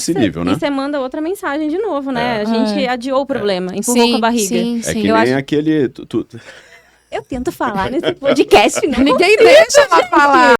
esse nível, né? E você manda outra mensagem de novo, né? A gente adiou o problema, empurrou com a barriga. Sim, É que nem aquele... Eu tento falar nesse podcast, não Ninguém deixa ela falar.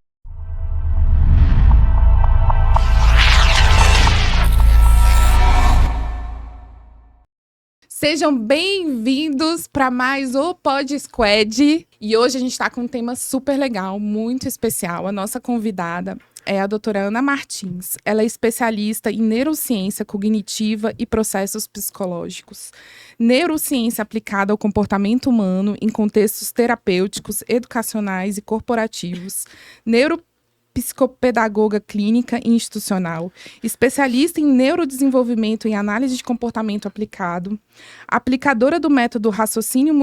Sejam bem-vindos para mais o Pod Squad. E hoje a gente está com um tema super legal, muito especial. A nossa convidada é a doutora Ana Martins. Ela é especialista em neurociência cognitiva e processos psicológicos. Neurociência aplicada ao comportamento humano em contextos terapêuticos, educacionais e corporativos. Neuropsicopedagoga clínica e institucional, especialista em neurodesenvolvimento e análise de comportamento aplicado, aplicadora do método raciocínio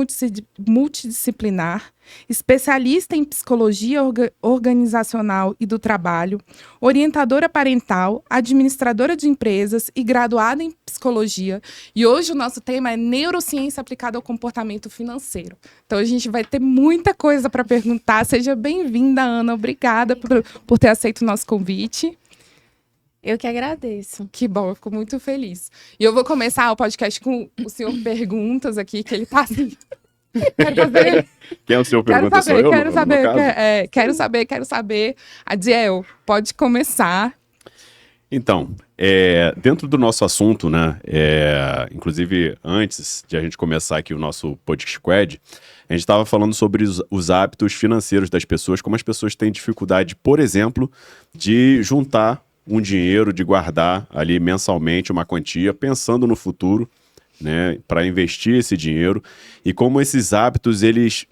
multidisciplinar, especialista em psicologia organizacional e do trabalho, orientadora parental, administradora de empresas e graduada em psicologia. E hoje o nosso tema é neurociência aplicada ao comportamento financeiro. Então a gente vai ter muita coisa para perguntar. Seja bem-vinda, Ana. Obrigada por ter aceito o nosso convite. Eu que agradeço. Que bom, eu fico muito feliz. E eu vou começar o podcast com o senhor perguntas aqui, que ele tá assim... Quero fazer... Quem é o senhor pergunta? Sou eu, Quero saber. Adiel, pode começar. Então, dentro do nosso assunto, né, inclusive antes de a gente começar aqui o nosso Pod Squad, a gente estava falando sobre os hábitos financeiros das pessoas, como as pessoas têm dificuldade, por exemplo, de juntar um dinheiro, de guardar ali mensalmente uma quantia, pensando no futuro, né, para investir esse dinheiro, e como esses hábitos, eles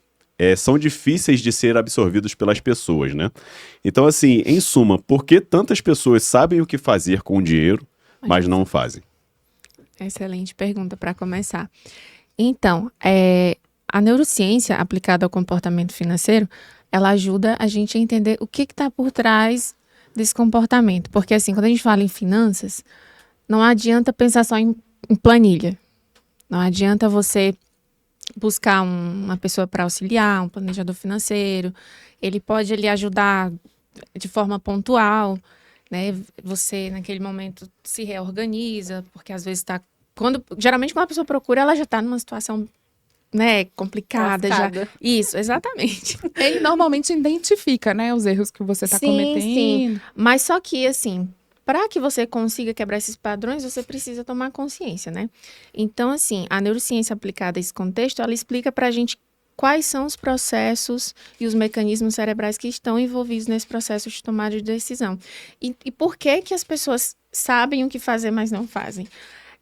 são difíceis de ser absorvidos pelas pessoas, né? Então, assim, em suma, por que tantas pessoas sabem o que fazer com o dinheiro, mas não fazem? Excelente pergunta para começar. Então, a neurociência aplicada ao comportamento financeiro, ela ajuda a gente a entender o que está por trás desse comportamento. Porque, assim, quando a gente fala em finanças, não adianta pensar só em planilha. Não adianta você buscar uma pessoa para auxiliar, um planejador financeiro. Ele pode lhe ajudar de forma pontual, né? Você, naquele momento, se reorganiza, porque às vezes está... Geralmente, quando a pessoa procura, ela já está numa situação, né, complicada. Já. Isso, exatamente. Ele normalmente identifica, né, os erros que você está cometendo. Sim. Mas só que, assim... Para que você consiga quebrar esses padrões, você precisa tomar consciência, né? Então, assim, a neurociência aplicada a esse contexto, ela explica para a gente quais são os processos e os mecanismos cerebrais que estão envolvidos nesse processo de tomada de decisão. E por que as pessoas sabem o que fazer, mas não fazem?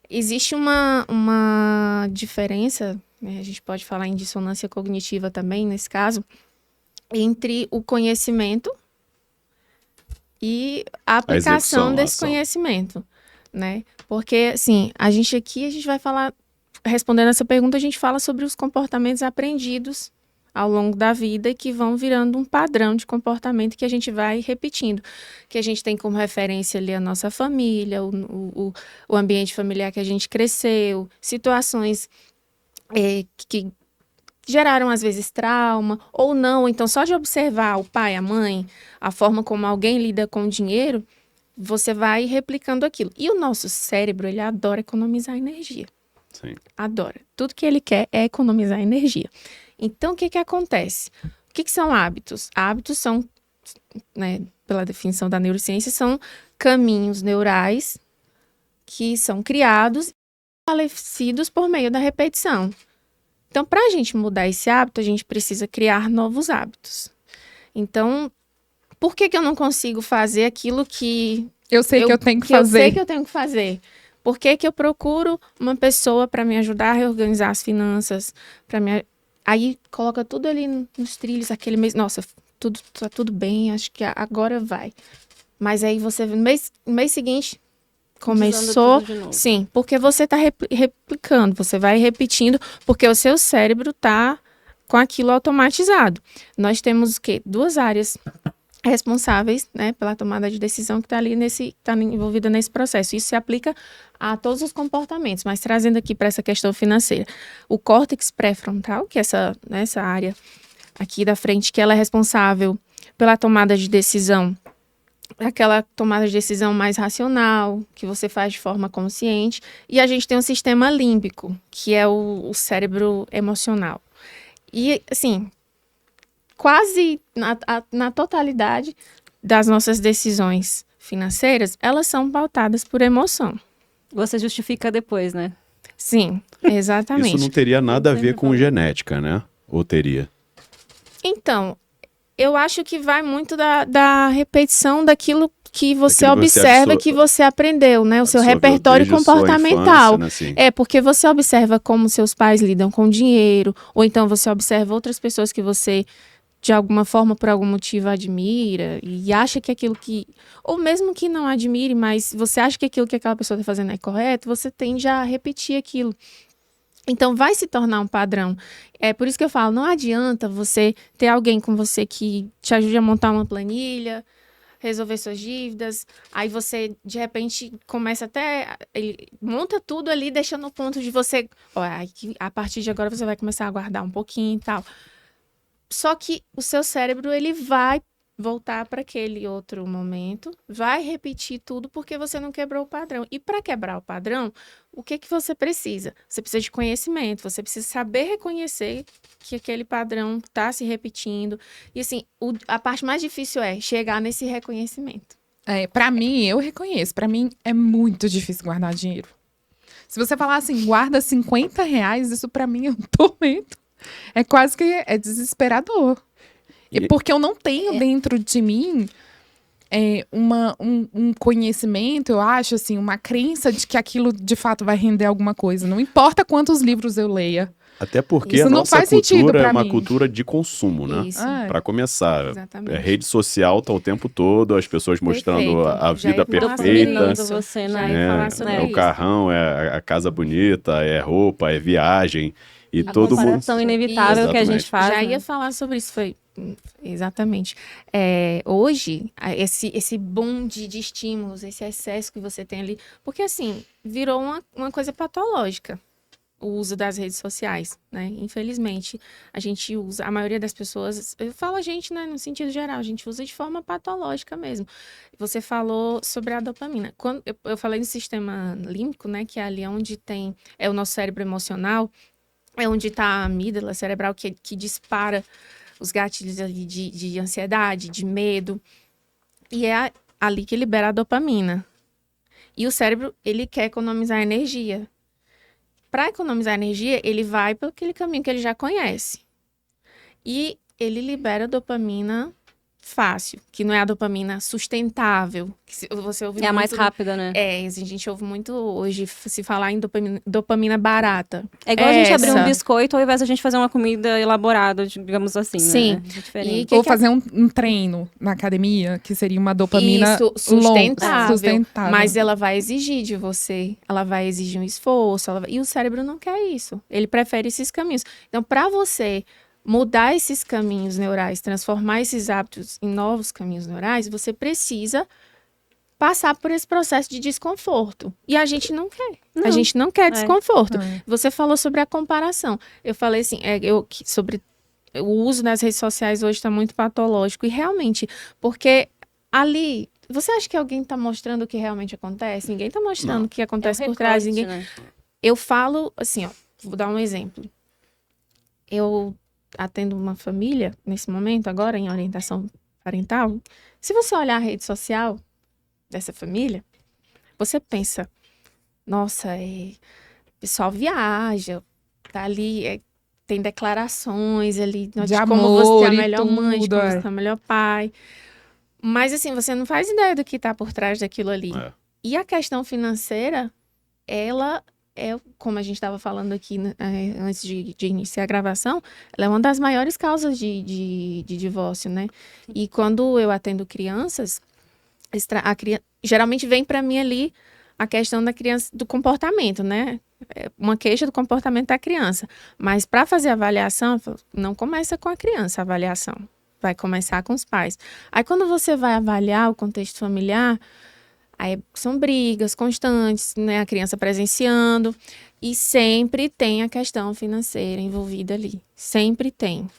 Existe uma diferença, né? A gente pode falar em dissonância cognitiva também, nesse caso, entre o conhecimento e a aplicação desse conhecimento, né? Porque, assim, a gente vai falar, respondendo essa pergunta, a gente fala sobre os comportamentos aprendidos ao longo da vida e que vão virando um padrão de comportamento que a gente vai repetindo. Que a gente tem como referência ali a nossa família, o ambiente familiar que a gente cresceu, situações que geraram, às vezes, trauma, ou não. Então, só de observar o pai, a mãe, a forma como alguém lida com o dinheiro, você vai replicando aquilo. E o nosso cérebro, ele adora economizar energia. Sim. Adora. Tudo que ele quer é economizar energia. Então, o que acontece? O que são hábitos? Hábitos são, né, pela definição da neurociência, são caminhos neurais que são criados e fortalecidos por meio da repetição. Então, para a gente mudar esse hábito, a gente precisa criar novos hábitos. Então, por que eu não consigo fazer aquilo que... Eu sei que eu tenho que fazer. Por que eu procuro uma pessoa para me ajudar a reorganizar as finanças? Aí, coloca tudo ali nos trilhos, aquele mês... Nossa, tá tudo bem, acho que agora vai. Mas aí, você no mês seguinte... Começou, sim, porque você está replicando, você vai repetindo, porque o seu cérebro está com aquilo automatizado. Nós temos o quê? 2 áreas responsáveis, né, pela tomada de decisão que está envolvida nesse processo. Isso se aplica a todos os comportamentos, mas trazendo aqui para essa questão financeira. O córtex pré-frontal, que é essa área aqui da frente, que ela é responsável pela tomada de decisão aquela tomada de decisão mais racional, que você faz de forma consciente. E a gente tem um sistema límbico, que é o cérebro emocional. E, assim, quase na totalidade das nossas decisões financeiras, elas são pautadas por emoção. Você justifica depois, né? Sim, exatamente. Isso não teria nada a ver com genética, né? Ou teria? Então, eu acho que vai muito da repetição daquilo que você Daquilo que você observa, que você aprendeu, né? O seu absorveu repertório desde a sua comportamental. infância, né, assim. É, porque você observa como seus pais lidam com dinheiro, ou então você observa outras pessoas que você, de alguma forma, por algum motivo, admira, e acha que aquilo que... Ou mesmo que não admire, mas você acha que aquilo que aquela pessoa está fazendo é correto, você tende a repetir aquilo. Então, vai se tornar um padrão. É por isso que eu falo, não adianta você ter alguém com você que te ajude a montar uma planilha, resolver suas dívidas, aí você, de repente, começa até... Ele monta tudo ali, deixando no ponto de você... Ó, a partir de agora, você vai começar a guardar um pouquinho e tal. Só que o seu cérebro, ele vai voltar para aquele outro momento, vai repetir tudo porque você não quebrou o padrão. E para quebrar o padrão, o que você precisa? Você precisa de conhecimento, você precisa saber reconhecer que aquele padrão está se repetindo. E assim, a parte mais difícil é chegar nesse reconhecimento. Para mim, eu reconheço, para mim é muito difícil guardar dinheiro. Se você falar assim, guarda R$50, isso para mim é um tormento. É quase que desesperador. Porque eu não tenho dentro de mim um conhecimento, eu acho, assim, uma crença de que aquilo de fato vai render alguma coisa. Não importa quantos livros eu leia. Até porque isso a não nossa faz sentido cultura é pra uma mim. cultura de consumo, né? Isso. Para começar, Exatamente. a rede social tá o tempo todo, as pessoas mostrando Perfeito. a Já ia vida falar sobre perfeita. isso. Você, Já né? ia É, falar sobre é o isso. carrão, é a casa bonita, é roupa, é viagem. E A todo mundo. comparação inevitável que a gente Exatamente. faz. Já né? ia falar sobre isso, exatamente. Hoje, esse boom de estímulos, esse excesso que você tem ali, porque assim, virou uma coisa patológica o uso das redes sociais, né? Infelizmente, a gente usa, a maioria das pessoas, eu falo a gente, né, no sentido geral, a gente usa de forma patológica mesmo. Você falou sobre a dopamina. Quando eu falei no sistema límbico, né, que é ali onde é o nosso cérebro emocional, é onde está a amígdala cerebral que dispara os gatilhos ali de ansiedade, de medo. E é ali que libera a dopamina. E o cérebro, ele quer economizar energia. Para economizar energia, ele vai pelo aquele caminho que ele já conhece. E ele libera dopamina fácil, que não é a dopamina sustentável. Que você ouve É a muito, mais rápida, né? a gente ouve muito hoje se falar em dopamina barata. É igual a gente abrir um essa. biscoito ao invés de a gente fazer uma comida elaborada, digamos assim, Sim. né? É diferente. Que Ou fazer um treino na academia, que seria uma dopamina Isso, sustentável, sustentável. mas ela vai exigir de você, ela vai exigir um esforço, e o cérebro não quer isso, ele prefere esses caminhos. Então, para você mudar esses caminhos neurais, transformar esses hábitos em novos caminhos neurais, você precisa passar por esse processo de desconforto. E a gente não quer. Não. A gente não quer desconforto. É. Você falou sobre a comparação. Eu falei assim, sobre o uso das redes sociais hoje está muito patológico. E realmente, porque ali... Você acha que alguém está mostrando o que realmente acontece? Ninguém está mostrando o que acontece por trás. Ninguém... Né? Eu falo assim, ó, vou dar um exemplo. Eu atendo uma família, nesse momento, agora, em orientação parental. Se você olhar a rede social dessa família, você pensa, nossa, o pessoal viaja, tá ali, tem declarações ali de como você é a melhor mãe, de como você é o melhor pai. Mas, assim, você não faz ideia do que tá por trás daquilo ali. É. E a questão financeira, ela como a gente estava falando aqui antes de iniciar a gravação, ela é uma das maiores causas de divórcio, né? E quando eu atendo crianças, geralmente vem para mim ali a questão da criança, do comportamento, né? Uma queixa do comportamento da criança. Mas para fazer a avaliação, não começa com a criança a avaliação. Vai começar com os pais. Aí quando você vai avaliar o contexto familiar, aí são brigas constantes, né? A criança presenciando. E sempre tem a questão financeira envolvida ali. Sempre tem.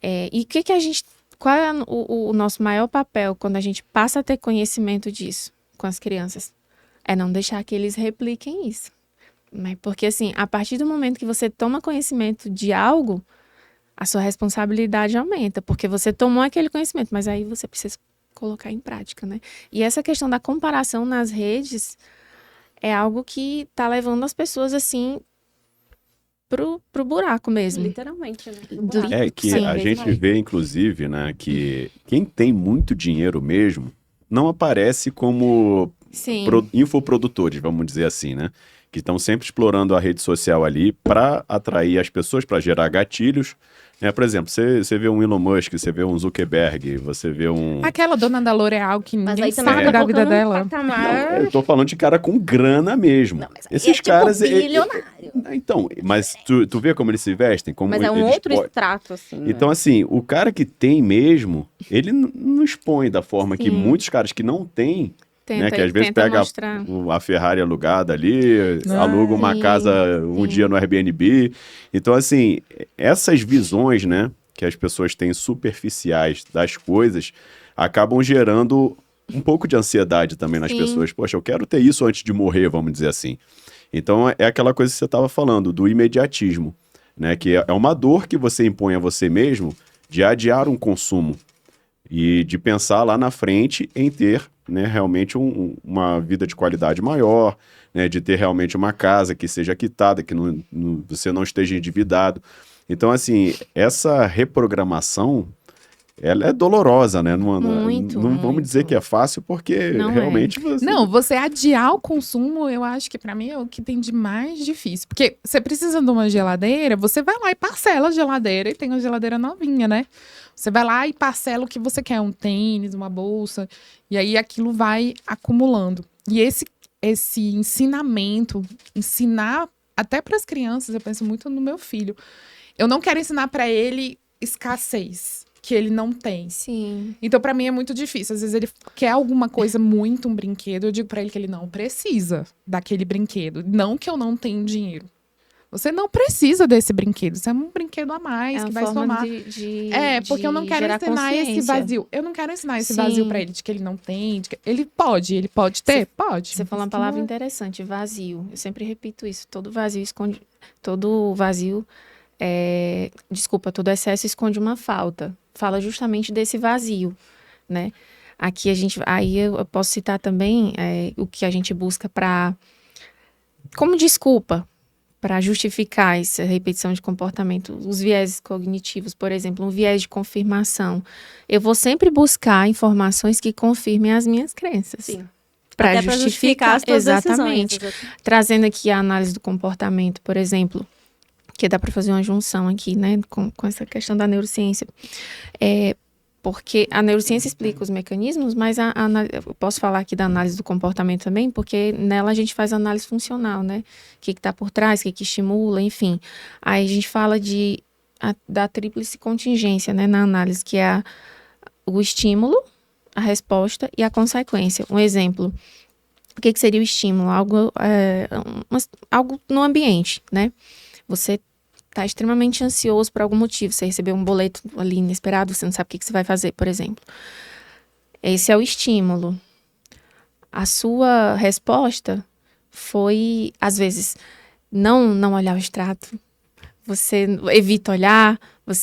E o que a gente qual é o nosso maior papel quando a gente passa a ter conhecimento disso com as crianças? É não deixar que eles repliquem isso. Né? Porque, assim, a partir do momento que você toma conhecimento de algo, a sua responsabilidade aumenta, porque você tomou aquele conhecimento, mas aí você precisa colocar em prática, né? E essa questão da comparação nas redes é algo que tá levando as pessoas, assim, pro buraco mesmo. Literalmente, né? É que Sim, a gente vê, inclusive, né, que quem tem muito dinheiro mesmo não aparece como Sim. infoprodutores, vamos dizer assim, né? Que estão sempre explorando a rede social ali para atrair as pessoas, para gerar gatilhos. Né? Por exemplo, você vê um Elon Musk, você vê um Zuckerberg, você vê um... Aquela dona da L'Oréal que Mas ninguém aí também sabe tá da vida colocando dela. um patamar... Eu tô falando de cara com grana mesmo. Não, mas aí Esses é tipo caras... bilionário. Então, mas tu vê como eles se vestem? Como Mas é um eles outro extrato, assim. Né? Então, assim, o cara que tem mesmo, ele não expõe da forma que Sim. muitos caras que não têm, né? Que às vezes tenta pega mostrar. a Ferrari alugada ali, aluga uma sim, casa um sim. dia no Airbnb. Então, assim, essas visões, né, que as pessoas têm superficiais das coisas, acabam gerando um pouco de ansiedade também nas Sim. pessoas. Poxa, eu quero ter isso antes de morrer, vamos dizer assim. Então, é aquela coisa que você estava falando, do imediatismo, né? Que é uma dor que você impõe a você mesmo de adiar um consumo e de pensar lá na frente em ter, né, realmente uma vida de qualidade maior, né, de ter realmente uma casa que seja quitada, que você não esteja endividado. Então, assim, essa reprogramação, ela é dolorosa, né? Não vamos muito. dizer que é fácil, porque Não é. realmente você... Não, você adiar o consumo, eu acho que pra mim é o que tem de mais difícil. Porque você precisa de uma geladeira, você vai lá e parcela a geladeira e tem uma geladeira novinha, né? Você vai lá e parcela o que você quer, um tênis, uma bolsa, e aí aquilo vai acumulando. E esse ensinamento, ensinar até para as crianças, eu penso muito no meu filho. Eu não quero ensinar para ele escassez, que ele não tem. Sim. Então, pra mim, é muito difícil. Às vezes ele quer alguma coisa muito, um brinquedo, eu digo pra ele que ele não precisa daquele brinquedo. Não que eu não tenho dinheiro. Você não precisa desse brinquedo. Isso é um brinquedo a mais É que uma vai forma somar. Porque eu não quero gerar ensinar esse consciência. vazio. Eu não quero ensinar esse Sim. vazio pra ele, de que ele não tem. Ele pode ter? Pode. Você falou uma palavra interessante, vazio. Eu sempre repito isso. Todo vazio esconde... Todo vazio... todo excesso esconde uma falta. Fala justamente desse vazio, né? Aqui aí eu posso citar também o que a gente busca como desculpa para justificar essa repetição de comportamento, os vieses cognitivos, por exemplo, um viés de confirmação. Eu vou sempre buscar informações que confirmem as minhas crenças. Sim. Para Até pra justificar as tuas exatamente. decisões. Trazendo aqui a análise do comportamento, por exemplo, que dá para fazer uma junção aqui, né, com essa questão da neurociência. Porque a neurociência explica os mecanismos, mas eu posso falar aqui da análise do comportamento também, porque nela a gente faz análise funcional, né? O que está por trás, o que estimula, enfim. Aí a gente fala da tríplice contingência, né, na análise, que é o estímulo, a resposta e a consequência. Um exemplo, o que seria o estímulo? Algo no ambiente, né? Você está extremamente ansioso por algum motivo. Você recebeu um boleto ali inesperado, você não sabe o que você vai fazer, por exemplo. Esse é o estímulo. A sua resposta foi, às vezes, não olhar o extrato. Você evita olhar,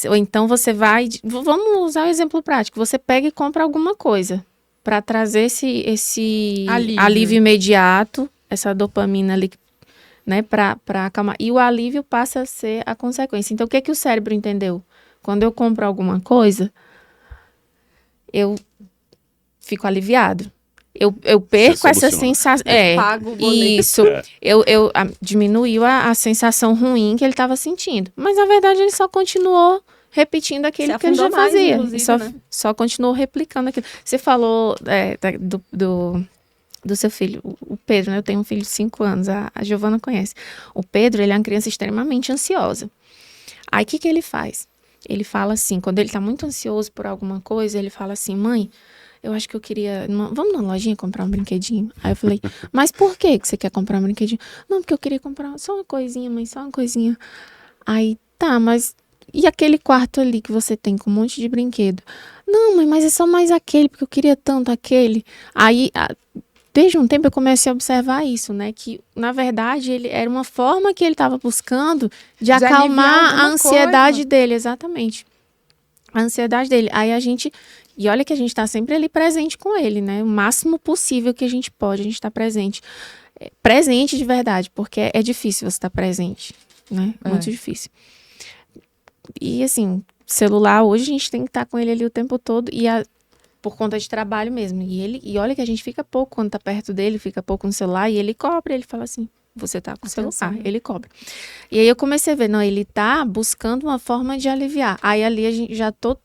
ou então você vai... Vamos usar o exemplo prático. Você pega e compra alguma coisa para trazer esse alívio imediato, essa dopamina ali, né, para acalmar. E o alívio passa a ser a consequência. Então, o que o cérebro entendeu? Quando eu compro alguma coisa, eu fico aliviado. Eu perco essa sensação. Pago o boleto. Isso. Diminuiu a sensação ruim que ele estava sentindo. Mas, na verdade, ele só continuou repetindo aquilo que ele já fazia. Só continuou replicando aquilo. Você falou do seu filho, o Pedro, né? Eu tenho um filho de 5 anos, a Giovana conhece. O Pedro, ele é uma criança extremamente ansiosa. Aí, o que ele faz? Ele fala assim, quando ele tá muito ansioso por alguma coisa, ele fala assim, mãe, eu acho que eu queria... Vamos na lojinha comprar um brinquedinho? Aí eu falei, mas por que você quer comprar um brinquedinho? Não, porque eu queria comprar só uma coisinha, mãe, só uma coisinha. Aí, tá, mas E aquele quarto ali que você tem com um monte de brinquedo? Não, mãe, mas é só mais aquele, porque eu queria tanto aquele. Aí, desde um tempo eu comecei a observar isso, né? Que, na verdade, ele era uma forma que ele estava buscando de acalmar a ansiedade dele, exatamente. A ansiedade dele. Aí a gente... E olha que a gente está sempre ali presente com ele, né? O máximo possível que a gente pode, a gente está presente. Presente de verdade, porque é difícil você estar presente, né? Muito difícil. E, assim, celular, hoje a gente tem que estar com ele ali o tempo todo e por conta de trabalho mesmo. E olha que a gente fica pouco quando tá perto dele, fica pouco no celular e ele cobra, ele fala assim, você tá com o celular, ele cobra. E aí eu comecei a ver, não, ele tá buscando uma forma de aliviar. Aí ali a gente já tô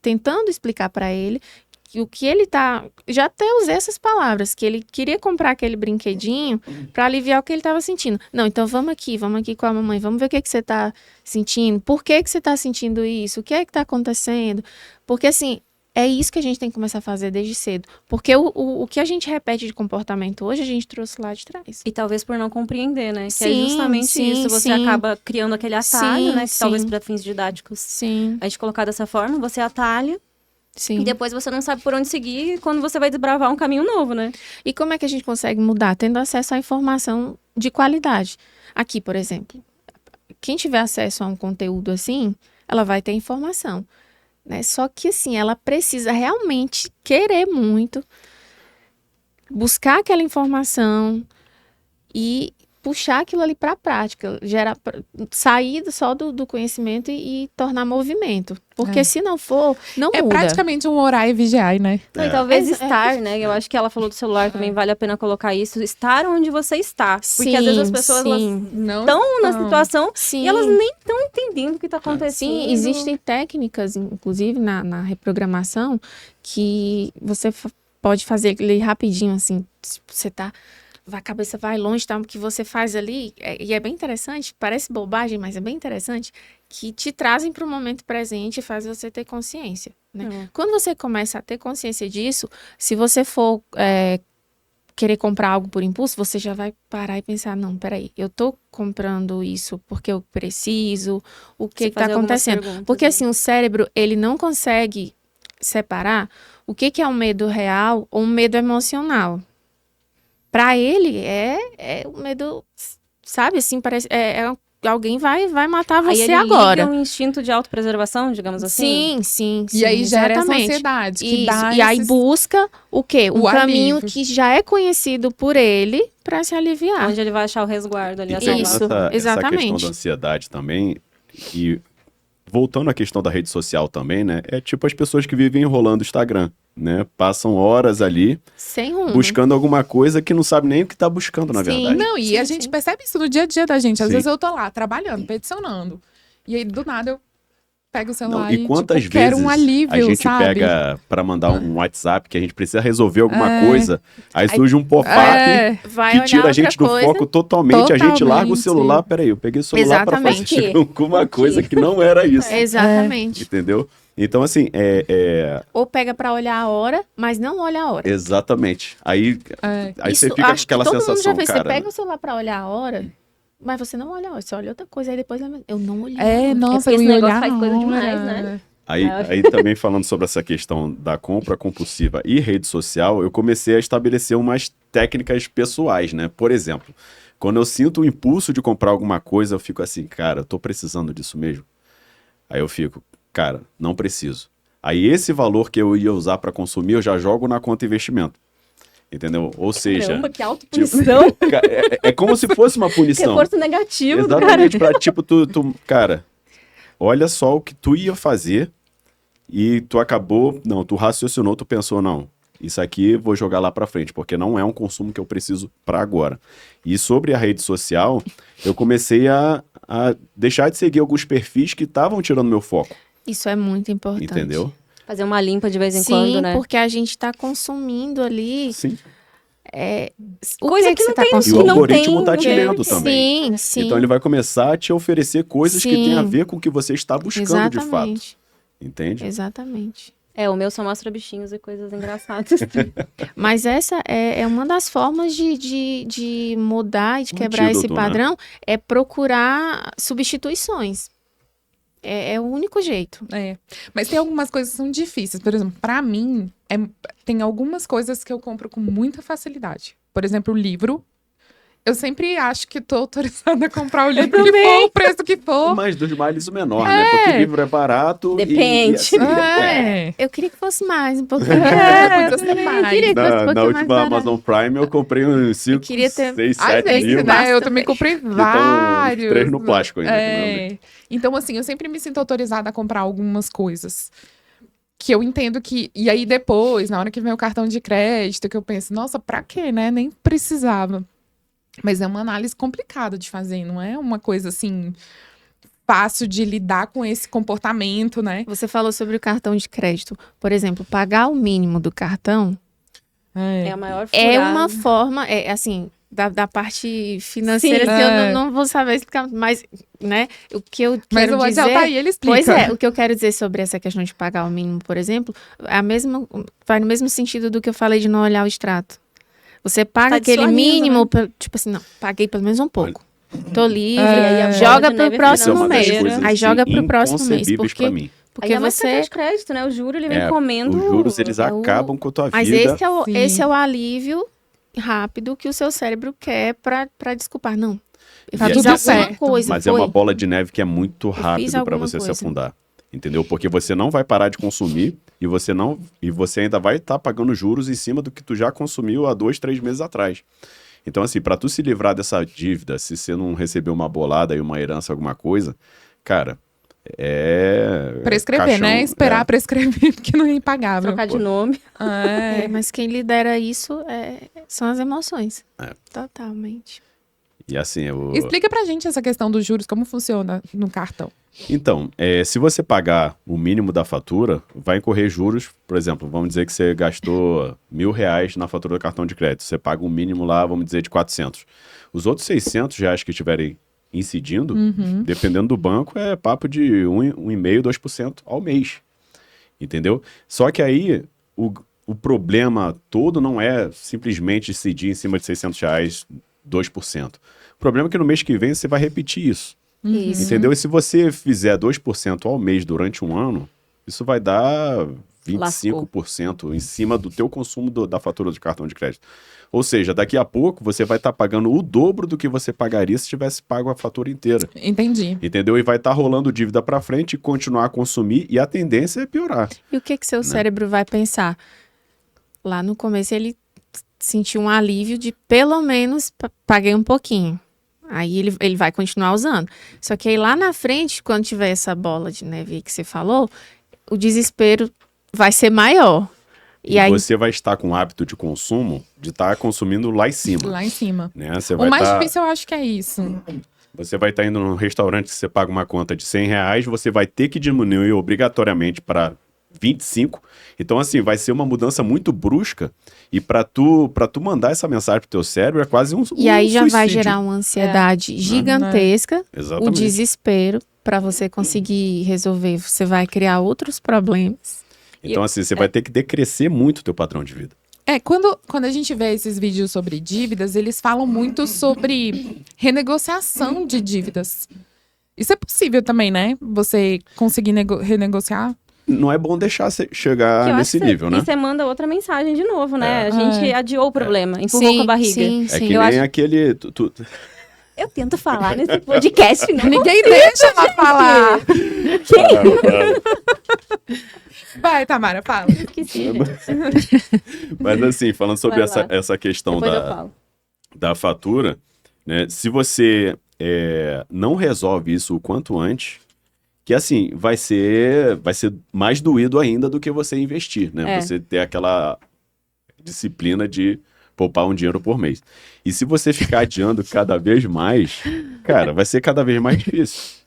tentando explicar para ele que o que ele tá... Já até usei essas palavras, que ele queria comprar aquele brinquedinho para aliviar o que ele estava sentindo. Não, então vamos aqui com a mamãe, vamos ver o que você tá sentindo, por que você tá sentindo isso, o que é que tá acontecendo? Porque assim, é isso que a gente tem que começar a fazer desde cedo. Porque o que a gente repete de comportamento hoje, a gente trouxe lá de trás. E talvez por não compreender, né? Sim, que é justamente isso. Você acaba criando aquele atalho, né? Que talvez para fins didáticos a gente colocar dessa forma, você atalha. Sim. E depois você não sabe por onde seguir quando você vai desbravar um caminho novo, né? E como é que a gente consegue mudar? Tendo acesso à informação de qualidade. Aqui, por exemplo, quem tiver acesso a um conteúdo assim, ela vai ter informação. Né? Só que, assim, ela precisa realmente querer muito, buscar aquela informação e puxar aquilo ali para a prática, sair só do conhecimento e tornar movimento. Porque se não for, não muda. É praticamente um orar e vigiar, né? E talvez estar, né? Eu acho que ela falou do celular também, vale a pena colocar isso. Estar onde você está. Porque às vezes as pessoas estão na situação e elas nem estão entendendo o que está acontecendo. Sim, existem técnicas, inclusive na reprogramação, que você pode fazer ali rapidinho, assim, você tá... A cabeça vai longe, tá? O que você faz ali, e é bem interessante, parece bobagem, mas é bem interessante, que te trazem para o momento presente e faz você ter consciência, né? Quando você começa a ter consciência disso, se você for querer comprar algo por impulso, você já vai parar e pensar, não, peraí, eu tô comprando isso porque eu preciso, o que tá acontecendo? Porque assim, o cérebro, ele não consegue separar o que é um medo real ou um medo emocional. Para ele, é um medo, sabe, assim, parece, alguém vai matar você aí ele agora. É um instinto de autopreservação, digamos assim? Sim. E aí gera essa ansiedade. E aí busca o quê? Um caminho que já é conhecido por ele para se aliviar. Onde ele vai achar o resguardo ali. Isso, exatamente. Essa questão da ansiedade também, e voltando à questão da rede social também, né? É tipo as pessoas que vivem enrolando o Instagram. Né? Passam horas ali sem rumo, buscando alguma coisa que não sabe nem o que tá buscando, na verdade. Não, e a gente percebe isso no dia a dia da gente. Às vezes eu tô lá, trabalhando, peticionando. E aí, do nada, eu pego o celular e quantas vezes quero um alívio, a gente sabe? pega pra mandar um WhatsApp que a gente precisa resolver alguma coisa, aí surge um pop-up que tira a gente do foco totalmente, a gente larga o celular, peraí, eu peguei o celular pra fazer alguma coisa que não era isso. Exatamente. Entendeu? Então, assim, Ou pega pra olhar a hora, mas não olha a hora. Exatamente. Aí você fica com aquela sensação, todo mundo já fez, cara... Você pega o celular pra olhar a hora, mas você não olha a hora, você olha outra coisa, aí depois eu não olhei. Nossa, esse eu negócio faz coisa demais, né? Aí também falando sobre essa questão da compra compulsiva e rede social, eu comecei a estabelecer umas técnicas pessoais, né? Por exemplo, quando eu sinto o impulso de comprar alguma coisa, eu fico assim, cara, eu tô precisando disso mesmo. Aí eu fico, cara, não preciso. Aí esse valor que eu ia usar para consumir, eu já jogo na conta investimento. Entendeu? Ou seja... Caramba, que autopunição. Tipo, é como se fosse uma punição. Reforço negativo. Exatamente, pra tipo, cara, olha só o que tu ia fazer e tu acabou... Não, tu raciocinou, tu pensou, não, isso aqui vou jogar lá pra frente, porque não é um consumo que eu preciso pra agora. E sobre a rede social, eu comecei a deixar de seguir alguns perfis que estavam tirando meu foco. Isso é muito importante. Entendeu? Fazer uma limpa de vez em quando, né? Sim, porque a gente tá consumindo ali... Sim. Coisa que você não tá tem, consumindo? E o algoritmo tá te lendo também. Sim. Então ele vai começar a te oferecer coisas que têm a ver com o que você está buscando de fato. Entende? Exatamente. O meu só mostra bichinhos e coisas engraçadas. Mas essa é uma das formas de mudar e de quebrar esse padrão, é procurar substituições. É o único jeito. Mas tem algumas coisas que são difíceis. Por exemplo, pra mim, tem algumas coisas que eu compro com muita facilidade. Por exemplo, o livro. Eu sempre acho que tô autorizada a comprar o livro que for, o preço que for. Mas dos males o menor, né? Porque o livro é barato. Depende. Eu queria que fosse mais, um pouquinho. Podia ser mais. Na última Amazon Prime eu comprei uns 5, 6, 7 livros. Né? Eu também comprei vários. Então, 3 no plástico ainda. Então, assim, eu sempre me sinto autorizada a comprar algumas coisas. Que eu entendo que... E aí depois, na hora que vem o cartão de crédito, que eu penso, nossa, pra quê, né? Nem precisava. Mas é uma análise complicada de fazer, não é uma coisa assim fácil de lidar com esse comportamento, né? Você falou sobre o cartão de crédito. Por exemplo, pagar o mínimo do cartão é a maior furada. É uma forma, assim, da parte financeira que eu não vou saber explicar, mas, né, o que eu quero dizer... Mas o tá aí, ele explica. Pois é, o que eu quero dizer sobre essa questão de pagar o mínimo, por exemplo, vai no mesmo sentido do que eu falei de não olhar o extrato. Você paga aquele mínimo, né? Tipo assim, não, paguei pelo menos um pouco. Tô livre, joga pro próximo mês. Aí joga pro próximo mês. Porque aí você... de crédito, né? O juro, ele vem comendo... Os juros, eles acabam com a tua vida. Mas esse é o alívio rápido que o seu cérebro quer pra desculpar. Não, eu fiz alguma coisa. Mas é uma bola de neve que é muito rápido pra você se afundar. Entendeu? Porque você não vai parar de consumir e você ainda vai estar pagando juros em cima do que tu já consumiu há 2, 3 meses atrás. Então, assim, para tu se livrar dessa dívida, se você não receber uma bolada e uma herança, alguma coisa, cara, prescrever, né? Esperar prescrever, porque não é impagável. Trocar de nome. Mas quem lidera isso são as emoções. Totalmente. E assim, Explica pra gente essa questão dos juros, como funciona no cartão. Então, se você pagar o mínimo da fatura, vai incorrer juros. Por exemplo, vamos dizer que você gastou R$1.000 na fatura do cartão de crédito. Você paga um mínimo lá, vamos dizer, de 400. Os outros R$600 que estiverem incidindo, dependendo do banco, é papo de 1,5%, 2% ao mês. Entendeu? Só que aí, o problema todo não é simplesmente incidir em cima de R$600, 2%. O problema é que no mês que vem você vai repetir isso. Entendeu? E se você fizer 2% ao mês durante um ano, isso vai dar 25% em cima do teu consumo da fatura de cartão de crédito. Ou seja, daqui a pouco você vai estar pagando o dobro do que você pagaria se tivesse pago a fatura inteira. Entendi. Entendeu? E vai estar rolando dívida para frente e continuar a consumir, e a tendência é piorar. E o que seu cérebro vai pensar? Lá no começo ele sentiu um alívio de pelo menos paguei um pouquinho. Aí ele vai continuar usando. Só que aí lá na frente, quando tiver essa bola de neve que você falou, o desespero vai ser maior. E aí você vai estar com o hábito de consumo de estar consumindo lá em cima. Lá em cima. Né? O mais difícil eu acho que é isso. Você vai estar indo num restaurante que você paga uma conta de R$100, você vai ter que diminuir obrigatoriamente para 25. Então, assim, vai ser uma mudança muito brusca. E para tu mandar essa mensagem pro teu cérebro é quase um E aí já suicídio. Vai gerar uma ansiedade gigantesca. Exatamente. O desespero para você conseguir resolver. Você vai criar outros problemas. Então, assim, você vai ter que decrescer muito o teu padrão de vida. Quando a gente vê esses vídeos sobre dívidas, eles falam muito sobre renegociação de dívidas. Isso é possível também, né? Você conseguir renegociar? Não é bom deixar chegar nesse nível, né? E você manda outra mensagem de novo, né? A gente adiou o problema, empurrou com a barriga. Sim. É que nem aquele... Eu tento falar nesse podcast, não. Ninguém deixa ela falar. Vai, Tamara, fala. Esqueci, Mas assim, falando sobre essa questão da fatura, né? Se você não resolve isso o quanto antes, que assim, vai ser mais doído ainda do que você investir, né? Você ter aquela disciplina de poupar um dinheiro por mês. E se você ficar adiando cada vez mais, cara, vai ser cada vez mais difícil.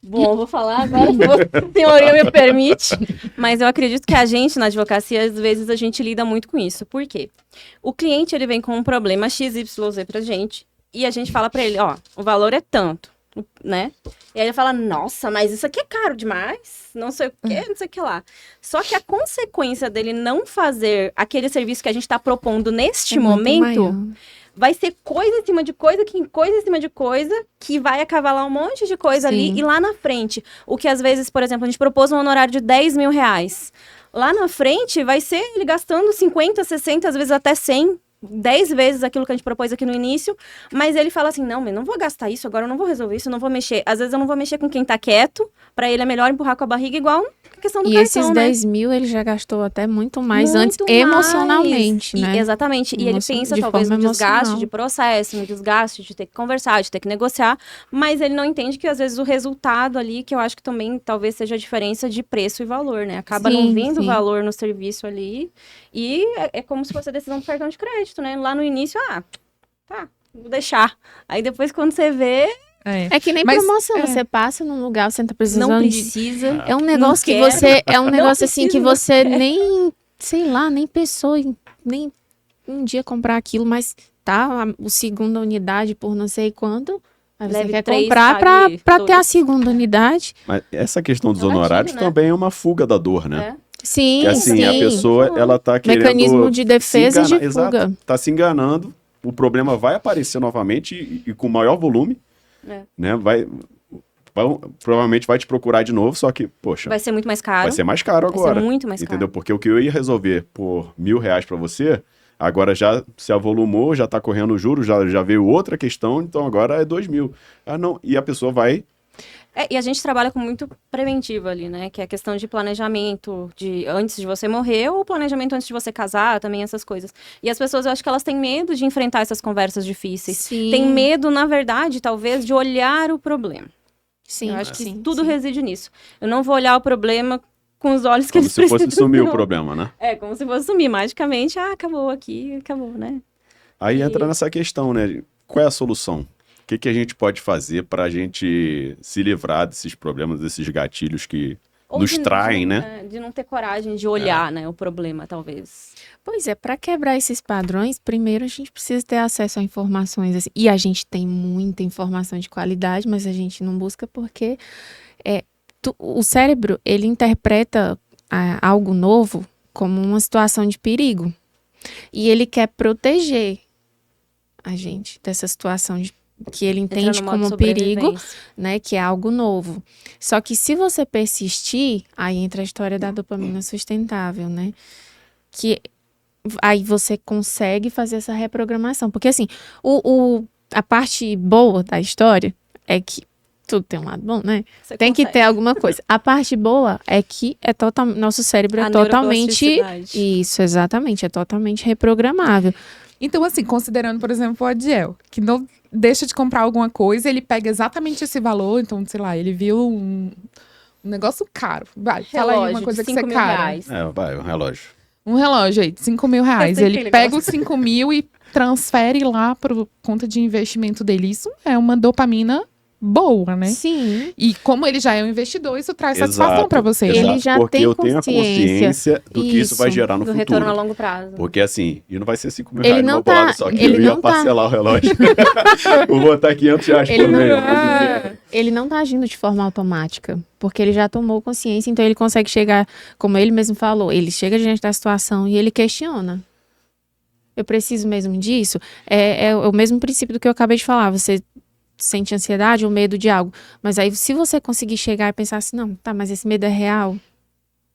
Bom, vou falar agora, se a senhoria me permite. Mas eu acredito que a gente, na advocacia, às vezes a gente lida muito com isso. Por quê? O cliente, ele vem com um problema XYZ pra gente, e a gente fala pra ele, ó, o valor é tanto, né? E aí ele fala, nossa, mas isso aqui é caro demais, não sei o quê, não sei o que lá. Só que a consequência dele não fazer aquele serviço que a gente tá propondo neste momento vai ser coisa em cima de coisa, coisa em cima de coisa, que vai acavalar um monte de coisa Sim. ali. E lá na frente, o que às vezes, por exemplo, a gente propôs um honorário de 10 mil reais. Lá na frente, vai ser ele gastando 50, 60, às vezes até 100, 10 vezes aquilo que a gente propôs aqui no início, mas ele fala assim, não, mas não vou gastar isso, agora eu não vou resolver isso, eu não vou mexer. Às vezes eu não vou mexer com quem tá quieto, pra ele é melhor empurrar com a barriga, igual a questão do E cartão, esses né? 10 mil ele já gastou até muito mais antes, Muito mais. emocionalmente, né? Exatamente. E ele pensa, De talvez, no forma desgaste emocional. de processo, no desgaste de ter que conversar, de ter que negociar, mas ele não entende que, às vezes, o resultado ali, que eu acho que também talvez seja a diferença de preço e valor, né? Acaba não Sim, vindo sim. valor no serviço ali, e é como se fosse a decisão do cartão de crédito, né? Lá no início, tá, vou deixar. Aí depois, quando você vê, É que nem Mas, promoção, você passa num lugar, você tá precisando não de... precisa. É um negócio que quero. você... É um negócio assim que preciso, não você nem... Sei lá, nem pensou em... Nem um dia comprar aquilo, mas tá o segunda unidade por não sei quanto... Aí você Leve quer 3, comprar pague pra ter a 2. segunda unidade. Mas essa questão dos É um gatilho, honorários né? também é uma fuga da dor, né? É. Sim, Que assim, sim. a pessoa, ela tá querendo Mecanismo de defesa e se de enganar. fuga. Exato, tá se enganando, o problema vai aparecer novamente e com maior volume, né? Provavelmente vai te procurar de novo, só que, poxa, Vai ser muito mais caro. vai ser mais caro Vai agora. ser muito mais Entendeu? caro. Porque o que eu ia resolver por R$1.000 pra você, agora já se avolumou, já tá correndo juros, já veio outra questão, então agora é 2.000. Ah, não. E a pessoa vai. E a gente trabalha com muito preventivo ali, né? Que é a questão de planejamento de antes de você morrer ou planejamento antes de você casar, também essas coisas. E as pessoas, eu acho que elas têm medo de enfrentar essas conversas difíceis. Sim. Tem medo, na verdade, talvez, de olhar o problema. Sim, Eu acho que sim, tudo sim. reside nisso. Eu não vou olhar o problema com os olhos que Como eles se fosse precisam. sumir o problema, né? É, como se fosse sumir. Magicamente, acabou aqui, acabou, né? Aí entra nessa questão, né? Qual é a solução? O que a gente pode fazer para a gente se livrar desses problemas, desses gatilhos que Ou nos traem, né? De não ter coragem de olhar, né, o problema, talvez. Pois é, para quebrar esses padrões, primeiro a gente precisa ter acesso a informações. Assim, e a gente tem muita informação de qualidade, mas a gente não busca porque o cérebro, ele interpreta algo novo como uma situação de perigo. E ele quer proteger a gente dessa situação que ele Entra entende no modo como perigo, sobrevivência. né, que é algo novo. Só que se você persistir, aí entra a história da dopamina sustentável, né? Que aí você consegue fazer essa reprogramação. Porque assim, a parte boa da história é que tudo tem um lado bom, né? Você Tem que consegue. ter alguma coisa. A parte boa é que nosso cérebro A é totalmente... neuroplasticidade. Isso, exatamente. É totalmente reprogramável. Então, assim, considerando, por exemplo, o Adiel, que não deixa de comprar alguma coisa, ele pega exatamente esse valor, então, sei lá, ele viu um negócio caro. Vai, fala aí uma Relógio coisa de que 5 você mil cara. reais. Vai, um relógio. Um relógio aí de 5 mil reais. Eu sei que Ele ele pega gosta. os 5 mil e transfere lá para conta de investimento dele. Isso é uma dopamina boa, né? Sim. E como ele já é um investidor, isso traz Exato, satisfação para você. Ele exato, já porque tem eu tenho a consciência do que isso vai Isso, gerar no Do futuro. retorno a longo prazo. Porque assim, e não vai ser 5 mil Ele reais não numa bolada tá- só, que ele eu ia não tá- parcelar o relógio. Vou botar 500 reais Ele por não- mês. vamos dizer. Ele não tá agindo de forma automática, porque ele já tomou consciência, então ele consegue chegar, como ele mesmo falou, ele chega diante da situação e ele questiona. Eu preciso mesmo disso? É o mesmo princípio do que eu acabei de falar, você sente ansiedade ou medo de algo, mas aí se você conseguir chegar e pensar assim, não, tá, mas esse medo é real?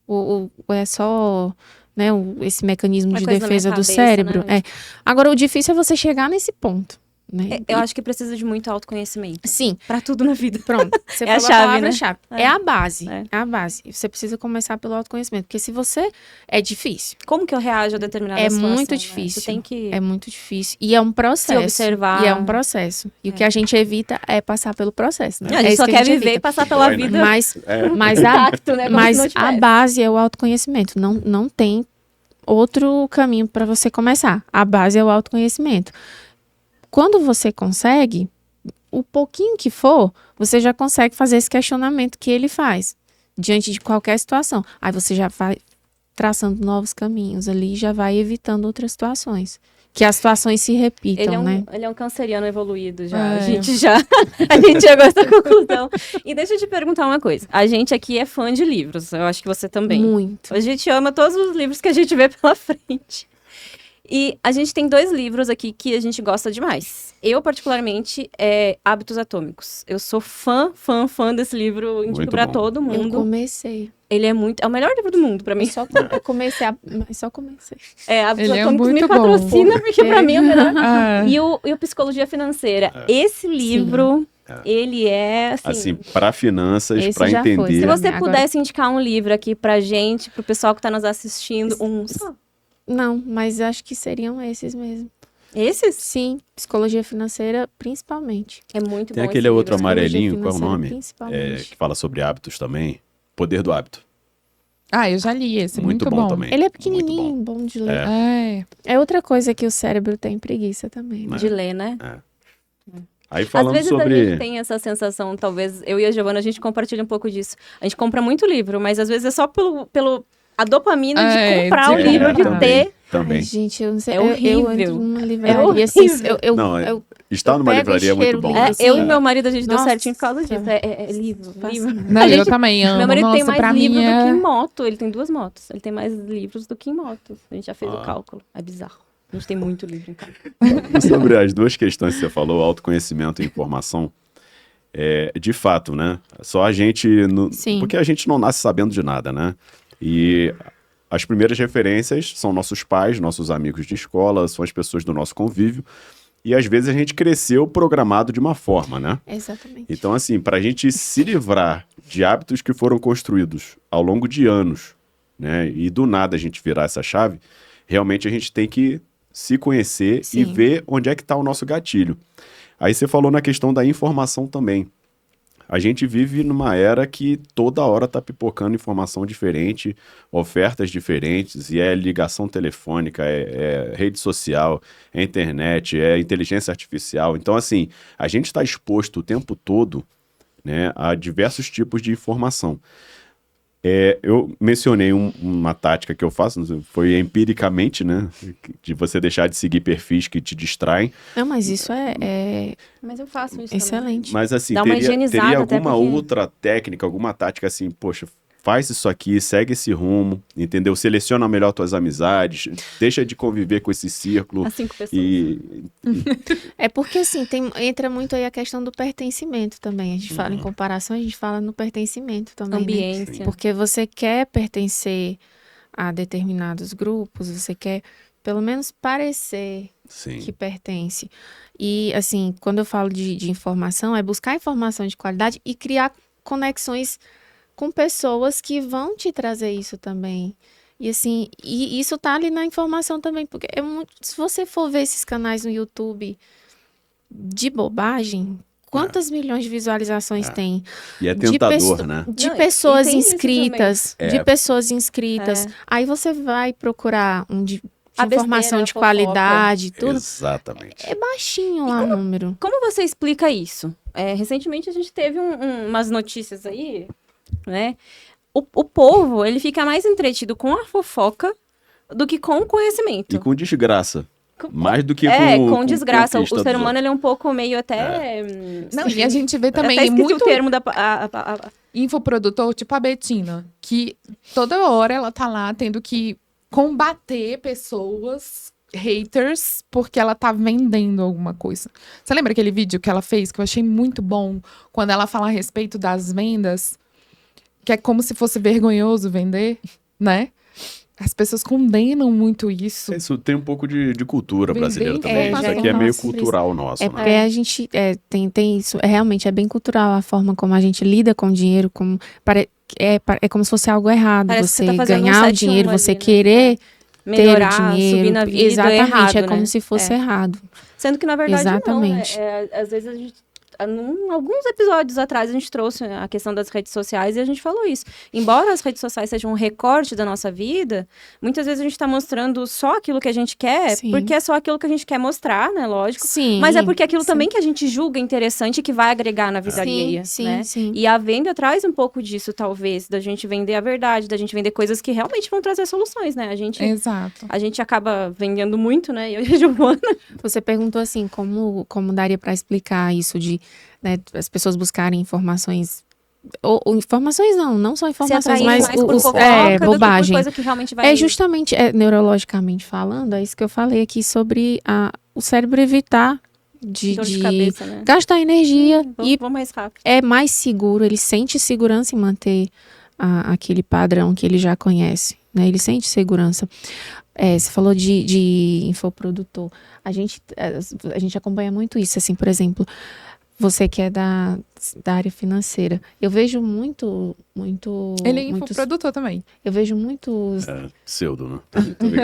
Ou é só, né, esse mecanismo Uma de coisa na defesa minha do cabeça, cérebro? né? Agora, o difícil é você chegar nesse ponto, né? Eu acho que precisa de muito autoconhecimento. Sim, Pra tudo na vida. pronto. Você É a falou chave, palavra-chave. né? É a base. É. É a base. Você precisa começar pelo autoconhecimento. Porque se você... É difícil. Como que eu reajo a determinada É situação? muito né? difícil. Você tem que É muito difícil. E é um processo. se observar. E é um processo. E o que a gente evita é passar pelo processo, né? A É gente isso só que quer gente viver e evita. passar pela Dói, né? vida Mas intacto, né? Como se mas não a tivesse. base é o autoconhecimento. Não tem outro caminho para você começar. A base é o autoconhecimento. Quando você consegue, o pouquinho que for, você já consegue fazer esse questionamento que ele faz diante de qualquer situação. Aí você já vai traçando novos caminhos ali, já vai evitando outras situações. Que as situações se repitam, né? Ele é um canceriano evoluído já. É. A gente chegou a essa conclusão. E deixa eu te perguntar uma coisa. A gente aqui é fã de livros. Eu acho que você também. Muito. A gente ama todos os livros que a gente vê pela frente. E a gente tem 2 livros aqui que a gente gosta demais. Eu, particularmente, Hábitos Atômicos. Eu sou fã desse livro, indico Muito pra bom. todo Eu mundo. comecei. Ele é o melhor livro do mundo pra mim. Eu comecei, mas só comecei. Hábitos Ele é Atômicos me muito bom. patrocina, porque pra mim é o melhor. Ah, E o Psicologia Financeira. Esse livro, ele é, Assim, para finanças, Esse para já foi. entender. Se você Agora- pudesse indicar um livro aqui pra gente, pro pessoal que tá nos assistindo, Não, mas acho que seriam esses mesmo. Esses? Sim, psicologia financeira, principalmente. É muito Tem bom aquele esse outro livro. amarelinho, qual é o Financeira, nome? Principalmente. Que fala sobre hábitos também. Poder do Hábito. eu já li esse, muito bom. também. Ele é Muito pequenininho, bom de ler. É. É outra coisa que o cérebro tem preguiça também, né? De ler, né? Aí Às falando vezes a sobre... gente tem essa sensação, talvez eu e a Giovana, a gente compartilha um pouco disso. A gente compra muito livro, mas às vezes é só pelo a dopamina de comprar o de livro, de também, ter. Também. Ai, gente, eu não sei. É eu horrível. entro numa livraria assim. horrível. Não, estar numa pego e livraria é muito cheiro bom. livro, assim. Eu e meu marido, a gente deu Nossa. certinho por causa disso. É livro, livro. Fascinante. Não, A eu gente- também amo. Meu marido Nossa, tem mais pra livro mim do que é... em moto. Ele tem 2 motos. Ele tem mais livros do que em motos. A gente já fez o cálculo. É bizarro. A gente tem muito livro em casa. Sobre as 2 questões que você falou, autoconhecimento e informação, de fato, né? Só a gente... Sim. Porque a gente não nasce sabendo de nada, né? E as primeiras referências são nossos pais, nossos amigos de escola, são as pessoas do nosso convívio. E às vezes a gente cresceu programado de uma forma, né? Exatamente. Então, assim, para a gente se livrar de hábitos que foram construídos ao longo de anos, né? E do nada a gente virar essa chave, realmente a gente tem que se conhecer e Sim. ver onde é que está o nosso gatilho. Aí você falou na questão da informação também. A gente vive numa era que toda hora está pipocando informação diferente, ofertas diferentes, e é ligação telefônica, é rede social, é internet, é inteligência artificial. Então, assim, a gente está exposto o tempo todo, né, a diversos tipos de informação. Eu mencionei uma tática que eu faço, foi empiricamente, né? De você deixar de seguir perfis que te distraem. Não, mas isso é Mas eu faço isso também. excelente. Mas assim, Dá uma teria higienizada até alguma porque- outra técnica, alguma tática assim, poxa, faz isso aqui, segue esse rumo, entendeu? Seleciona melhor tuas amizades, deixa de conviver com esse círculo. As 5 pessoas. E É porque, assim, entra muito aí a questão do pertencimento também. A gente fala em comparação, a gente fala no pertencimento também, né? Ambiência. Porque você quer pertencer a determinados grupos, você quer, pelo menos, parecer sim, que pertence. E, assim, quando eu falo de informação, é buscar informação de qualidade e criar conexões com pessoas que vão te trazer isso também. E, assim, e isso tá ali na informação também, porque se você for ver esses canais no YouTube de bobagem, quantas milhões de visualizações tem? e é De tentador, né? De Não, pessoas e tem isso inscritas, também. de pessoas inscritas. É. Aí você vai procurar de A informação besteira, de a fofoca. qualidade, tudo. Exatamente. É baixinho lá o número. Como você explica isso? Recentemente a gente teve umas notícias aí, né? O povo, ele fica mais entretido com a fofoca do que com o conhecimento. E com desgraça. Mais do que com desgraça. conquista O ser dos humano, outros. ele é um pouco meio até... Não, e a gente vê Até também esqueci muito o termo da... infoprodutor, tipo a Betina, que toda hora ela tá lá tendo que combater pessoas, haters, porque ela tá vendendo alguma coisa. Você lembra aquele vídeo que ela fez, que eu achei muito bom, quando ela fala a respeito das vendas, que é como se fosse vergonhoso vender, né? As pessoas condenam muito isso. Isso tem um pouco de cultura Vender brasileira também. informação Isso aqui é meio nossa, cultural nosso, É né? porque a gente tem isso, realmente é bem cultural a forma como a gente lida com o dinheiro, é como se fosse algo errado. Parece que Você você tá fazendo um ganhar o 7-1 dinheiro, você ali, né? querer Melhorar, ter o dinheiro. subir na vida, Exatamente, errado, é né? como se fosse errado. Sendo que, na verdade, Exatamente. não. Às vezes a gente... Alguns episódios atrás a gente trouxe a questão das redes sociais e a gente falou isso. Embora as redes sociais sejam um recorte da nossa vida, muitas vezes a gente está mostrando só aquilo que a gente quer, Sim. porque é só aquilo que a gente quer mostrar, né? Lógico. Sim. Mas é porque aquilo sim. também que a gente julga interessante e que vai agregar na vida alheia, Sim, né? sim. E a venda traz um pouco disso, talvez, da gente vender a verdade, da gente vender coisas que realmente vão trazer soluções, né? Exato. A gente acaba vendendo muito, né? Eu e a Giovana. Você perguntou assim, como daria para explicar isso de, né, as pessoas buscarem informações ou informações não são Se informações, atrair mas mais por os, fofoca do que por bobagem. coisa que realmente vai... Justamente, neurologicamente falando, é isso que eu falei aqui sobre o cérebro evitar dor de cabeça, né? gastar energia e Vamos mais rápido. é mais seguro, ele sente segurança em manter aquele padrão que ele já conhece, né? Ele sente segurança. Você falou de infoprodutor. A gente acompanha muito isso, assim, por exemplo, você que é da área financeira. Eu vejo muito... Ele é infoprodutor também. Eu vejo muitos... Pseudo, né?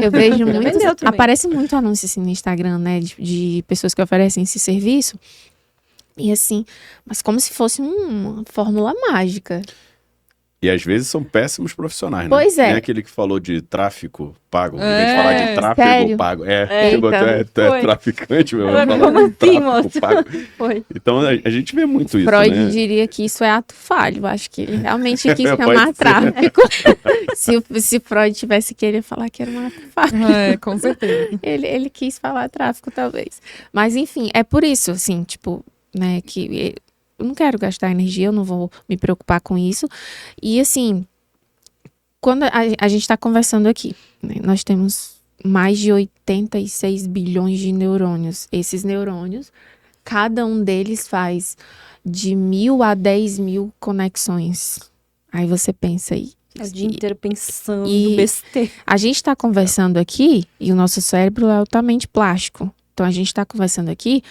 Eu vejo Vendeu muitos... também. Aparece muito anúncio assim no Instagram, né? De pessoas que oferecem esse serviço. E assim, mas como se fosse uma fórmula mágica. E às vezes são péssimos profissionais, né? Pois é. Nem aquele que falou de tráfico pago. Em vez de falar de tráfego sério? pago. Então, Tu é foi. traficante, meu. Como Falar de assim, tráfico moço? pago. Foi. Então a gente vê muito isso, Freud né? diria que isso é ato falho. Eu acho que ele realmente quis Pode chamar ser. tráfico. se Freud tivesse querer falar que era um ato falho. Com certeza. Ele quis falar tráfico, talvez. Mas, enfim, é por isso, assim, tipo, né, que eu não quero gastar energia, eu não vou me preocupar com isso. E, assim, quando a gente está conversando aqui, né, nós temos mais de 86 bilhões de neurônios. Esses neurônios, cada um deles faz de 1.000 a 10.000 conexões. Aí você pensa aí. É o dia inteiro pensando, E- besteira. A gente está conversando aqui e o nosso cérebro é altamente plástico. Então a gente está conversando aqui,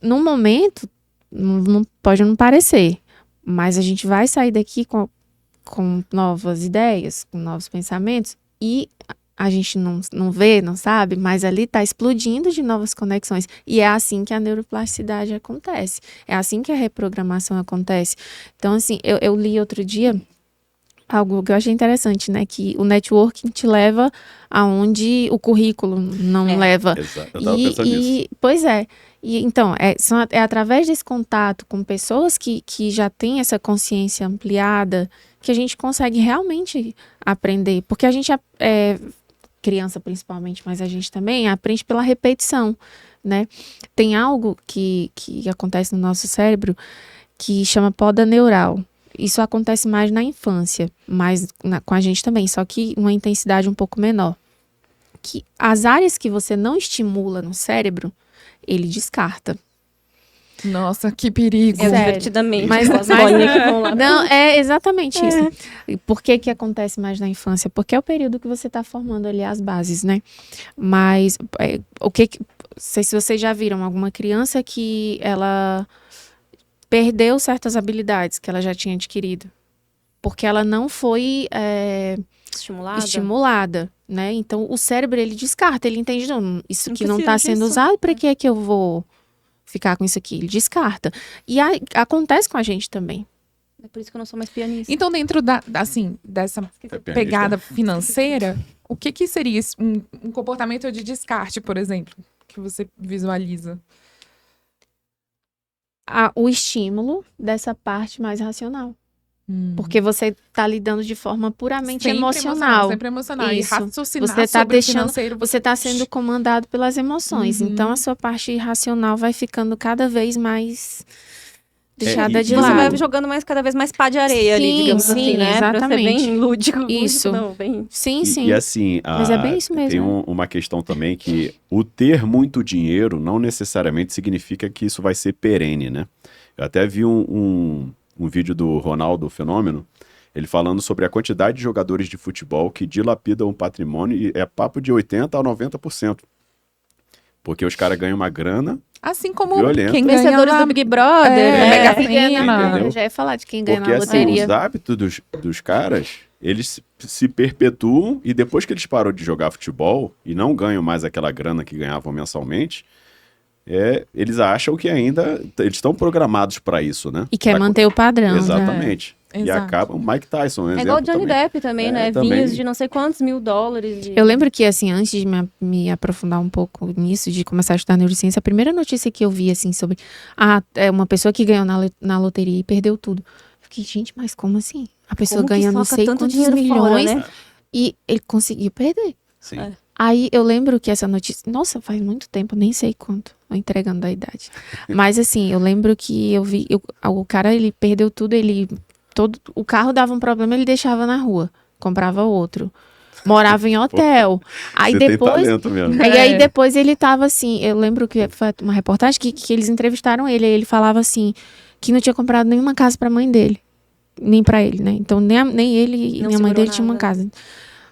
num momento, não pode não parecer, mas a gente vai sair daqui com novas ideias, com novos pensamentos e a gente não vê, não sabe, mas ali está explodindo de novas conexões. E é assim que a neuroplasticidade acontece. É assim que a reprogramação acontece. Então, assim, eu li outro dia algo que eu achei interessante, né? Que o networking te leva aonde o currículo não leva. Exato. Eu tava pensando nisso. Pois é. E, então, é através desse contato com pessoas que já têm essa consciência ampliada que a gente consegue realmente aprender. Porque a gente, criança principalmente, mas a gente também aprende pela repetição, né? Tem algo que acontece no nosso cérebro que chama poda neural. Isso acontece mais na infância, mas com a gente também, só que uma intensidade um pouco menor. Que as áreas que você não estimula no cérebro, ele descarta. Nossa, que perigo. É Sério. divertidamente. Mas- As mas- bolinhas que vão lá. Não, é exatamente isso. E por que que acontece mais na infância? Porque é o período que você está formando ali as bases, né? Mas não sei se vocês já viram alguma criança que ela perdeu certas habilidades que ela já tinha adquirido. Porque ela não foi Estimulada. estimulada, né? Então o cérebro ele descarta, ele entende, não, isso Não aqui não precisa está sendo disso. usado, para que é que eu vou ficar com isso aqui? Ele descarta. E acontece com a gente também. É por isso que eu não sou mais pianista. Então, dentro dessa É pianista. pegada financeira, o que seria um comportamento de descarte, por exemplo, que você visualiza? O estímulo dessa parte mais racional. Porque você está lidando de forma puramente emocional. Sempre emocional. Isso. E raciocinar Você tá sobre deixando- o financeiro. Você está sendo comandado pelas emoções. Uhum. Então a sua parte racional vai ficando cada vez mais deixada e de Você lado. vai jogando cada vez mais pá de areia ali, Sim, digamos sim, assim, né? Pra ser exatamente. bem lúdico. Isso. Não, bem... Sim, E, sim. e assim, Mas é bem isso mesmo, tem né? uma questão também que o ter muito dinheiro não necessariamente significa que isso vai ser perene, né? Eu até vi um vídeo do Ronaldo Fenômeno, ele falando sobre a quantidade de jogadores de futebol que dilapidam o patrimônio e é papo de 80% a 90%. Porque os caras ganham uma grana, Assim como Violento. quem ganha Vencedores na do Big Brother, É, Mega Mega Sena. Entendeu? Eu já ia falar de quem ganha porque na assim, loteria. os hábitos dos caras, eles se perpetuam e depois que eles param de jogar futebol e não ganham mais aquela grana que ganhavam mensalmente, eles acham que ainda eles estão programados para isso, né? E quer Pra- manter o padrão. né? Exatamente. E Exato. acabam Mike Tyson, um É exemplo igual o Johnny também. Depp também, né? também. Vinhos de não sei quantos mil dólares. Eu lembro que, assim, antes de me aprofundar um pouco nisso, de começar a estudar neurociência, a primeira notícia que eu vi, assim, sobre uma pessoa que ganhou na loteria e perdeu tudo. Eu fiquei, gente, mas como assim? A pessoa Como que ganha não soca sei tanto quantos dinheiro fora, milhões né? e ele conseguiu perder. Sim. É. Aí eu lembro que essa notícia, nossa, faz muito tempo, nem sei quanto, tô entregando a idade. Mas assim, eu lembro que eu vi, o cara, ele perdeu tudo, o carro dava um problema, ele deixava na rua, comprava outro. Morava em hotel. Aí Você depois. tem talento mesmo. Aí depois ele tava assim. Eu lembro que foi uma reportagem que eles entrevistaram ele. Aí ele falava assim: que não tinha comprado nenhuma casa pra mãe dele. Nem pra ele, né? Então nem ele e Não nem a mãe segurou dele tinham uma nada. casa.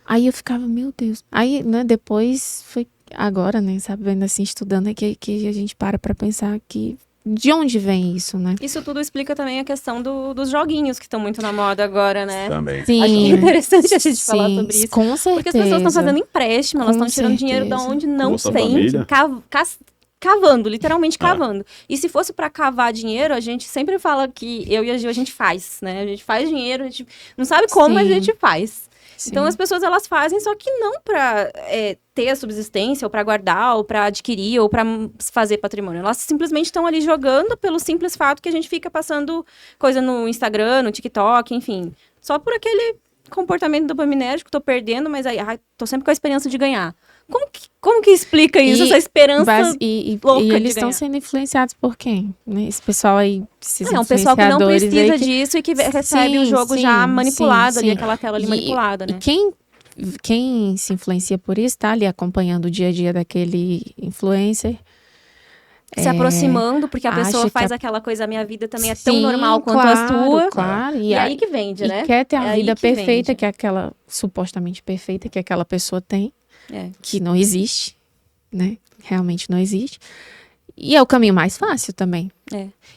Aí eu ficava, meu Deus. Aí, né, depois foi. Agora, né, sabendo assim, estudando, é que a gente para pra pensar que. De onde vem isso, né? Isso tudo explica também a questão dos joguinhos que estão muito na moda agora, né? Também. Sim. Acho que é interessante a gente falar Sim, sobre isso. com certeza. Porque as pessoas estão fazendo empréstimo, elas Com estão tirando dinheiro da certeza. onde não Bolsa tem, Família. cavando, literalmente Ah. cavando. E se fosse pra cavar dinheiro, a gente sempre fala que eu e a Gil, a gente faz, né? A gente faz dinheiro, a gente não sabe como, mas a Sim. gente faz. Sim. Então as pessoas elas fazem, só que não pra ter a subsistência, ou pra guardar, ou pra adquirir, ou pra fazer patrimônio. Elas simplesmente estão ali jogando pelo simples fato que a gente fica passando coisa no Instagram, no TikTok, enfim. Só por aquele comportamento dopaminérgico, tô perdendo, mas aí tô sempre com a esperança de ganhar. Como que explica isso, essa esperança? E louca de eles estão ganhar. sendo influenciados por quem? Né? Esse pessoal aí, esses É um pessoal que não influenciadores precisa aí que- disso e que recebe o Sim, jogo sim, já manipulado ali, sim. aquela tela ali E- manipulada, né? E quem se influencia por isso, tá ali acompanhando o dia a dia daquele influencer. Se aproximando, porque a acha pessoa que faz a- aquela coisa, a minha vida também é tão Sim, normal quanto a sua. Claro, E aí que vende, e né? quer ter É a aí vida que perfeita vende. que aquela, supostamente perfeita, que aquela pessoa tem, É. que não existe, né? Realmente não existe. E é o caminho mais fácil também.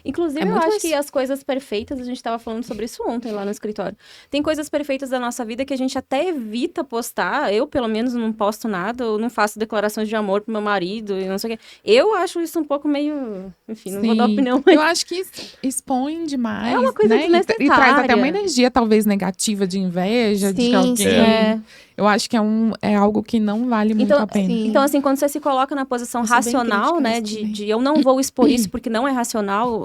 Inclusive, É eu muito acho mais- que as coisas perfeitas, a gente estava falando sobre isso ontem lá no escritório. Tem coisas perfeitas da nossa vida que a gente até evita postar. Eu, pelo menos, não posto nada, eu não faço declarações de amor pro meu marido e não sei o quê. Eu acho isso um pouco meio. Enfim, não vou dar Sim. opinião, mas Eu acho que expõe demais. É uma coisa né? E traz até uma desnecessária. energia, talvez, negativa de inveja de Sim, alguém. sim. É. Eu acho que é algo que não vale muito Então, a pena. sim. Então, assim, quando você se coloca na posição Eu sou bem racional, crítica a né, isso de, também. de eu não vou expor isso porque não é racional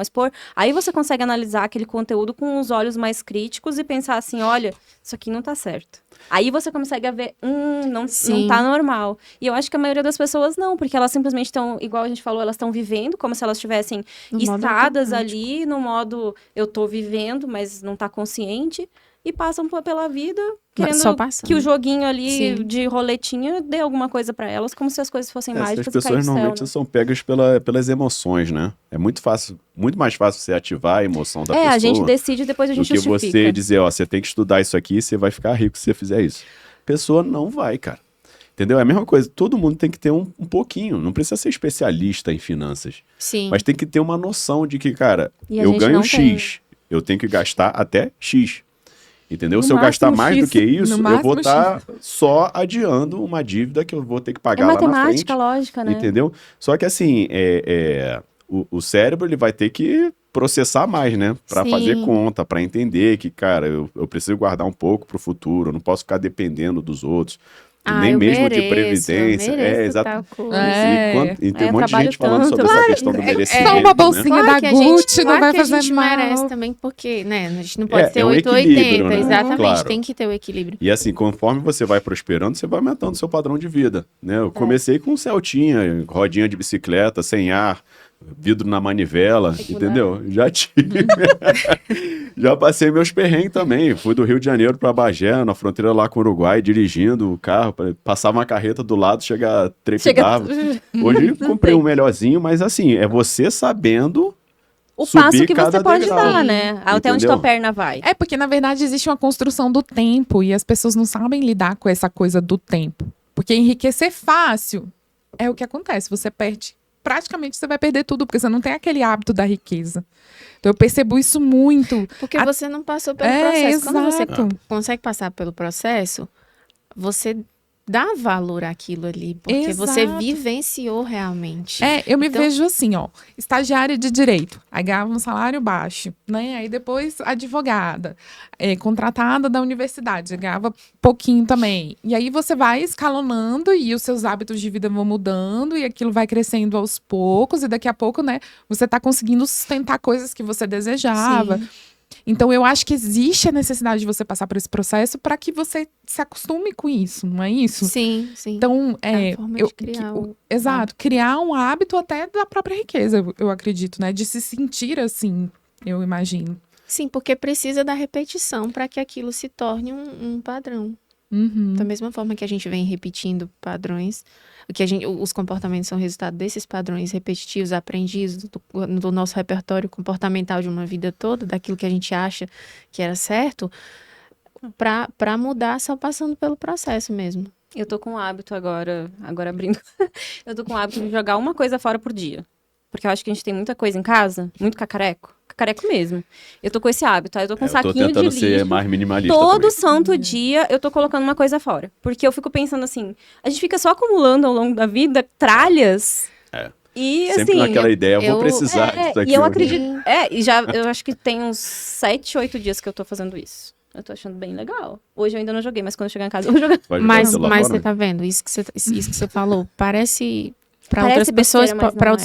expor, aí você consegue analisar aquele conteúdo com os olhos mais críticos e pensar assim, olha, isso aqui não tá certo. Aí você consegue ver, não Sim. tá normal. E eu acho que a maioria das pessoas não, porque elas simplesmente estão, igual a gente falou, elas estão vivendo como se elas estivessem No modo estadas automático. ali no modo eu tô vivendo, mas não tá consciente. E passam pela vida querendo só passando. que o joguinho ali Sim. de roletinha dê alguma coisa pra elas, como se as coisas fossem Essas mágicas e pessoas cair do céu, normalmente né? são pegas pelas emoções, né? É muito fácil, muito mais fácil você ativar a emoção da pessoa A gente decide e depois a do gente que justifica. você dizer, ó, você tem que estudar isso aqui, você vai ficar rico se você fizer isso. A pessoa não vai, cara. Entendeu? É a mesma coisa. Todo mundo tem que ter um pouquinho. Não precisa ser especialista em finanças. Sim. Mas tem que ter uma noção de que, cara, E a eu gente ganho não tem. X. Eu tenho que gastar até X. Entendeu? No Se eu gastar máximo mais do X. que isso, No eu vou máximo estar só adiando uma dívida que eu vou ter que É pagar lá na frente. matemática, lógica, né? Entendeu? Só que assim, o cérebro ele vai ter que processar mais, né? Pra Sim. fazer conta, pra entender que, cara, eu preciso guardar um pouco pro futuro, eu não posso ficar dependendo dos outros. Nem eu mesmo de mereço, previdência. eu mereço Exato. tal coisa. E tem É, um monte de trabalho gente falando tanto. sobre essa questão do É merecimento. só uma bolsinha né? da que a Gucci, gente, não claro vai que a fazer gente mal. merece também, porque, né, a gente não pode ser é um 880, equilíbrio, né? exatamente, Claro. tem que ter o equilíbrio. E assim, conforme você vai prosperando, você vai aumentando o seu padrão de vida, né? É. Eu comecei com um Celtinha, rodinha de bicicleta, sem ar, vidro na manivela, entendeu? Já tive. Já passei meus perrengues também. Fui do Rio de Janeiro para Bagé, na fronteira lá com o Uruguai, dirigindo o carro, passava uma carreta do lado, trepidava. Hoje comprei um melhorzinho, mas assim, é você sabendo O subir passo que cada você pode degrau. dar, né? Até onde Entendeu? tua perna vai. É porque, na verdade, existe uma construção do tempo e as pessoas não sabem lidar com essa coisa do tempo. Porque enriquecer fácil é o que acontece. Você perde. Praticamente você vai perder tudo, porque você não tem aquele hábito da riqueza. Então eu percebo isso muito. Porque A- você não passou pelo É, processo. Quando você exato. consegue passar pelo processo, você dá valor àquilo ali, porque você Exato. vivenciou realmente. Eu me Então- vejo assim, ó, estagiária de direito, aí ganhava um salário baixo, né? Aí depois advogada, contratada da universidade, ganhava pouquinho também. E aí você vai escalonando e os seus hábitos de vida vão mudando e aquilo vai crescendo aos poucos e daqui a pouco, né, você tá conseguindo sustentar coisas que você desejava. Sim. Então, eu acho que existe a necessidade de você passar por esse processo para que você se acostume com isso, não é isso? Sim, sim. Então, É a forma de criar exato, criar um hábito até da própria riqueza, eu acredito, né? De se sentir assim, eu imagino. Sim, porque precisa da repetição para que aquilo se torne um padrão. Uhum. Da mesma forma que a gente vem repetindo padrões, os comportamentos são resultado desses padrões repetitivos, aprendidos do nosso repertório comportamental de uma vida toda, daquilo que a gente acha que era certo, para mudar só passando pelo processo mesmo. Eu tô com um hábito agora abrindo. Eu tô com o hábito de jogar uma coisa fora por dia. Porque eu acho que a gente tem muita coisa em casa, muito cacareco mesmo. Eu tô com esse hábito, aí eu tô com um saquinho de lixo. Eu tô tentando ser mais minimalista Todo também. santo dia eu tô colocando uma coisa fora. Porque eu fico pensando assim, a gente fica só acumulando ao longo da vida tralhas. E Sempre assim, naquela ideia, vou precisar disso aqui. E eu acredito, eu acho que tem uns 7, 8 dias que eu tô fazendo isso. Eu tô achando bem legal. Hoje eu ainda não joguei, mas quando eu chegar em casa eu vou jogar. Mas você tá vendo, isso que você falou, parece... Para outras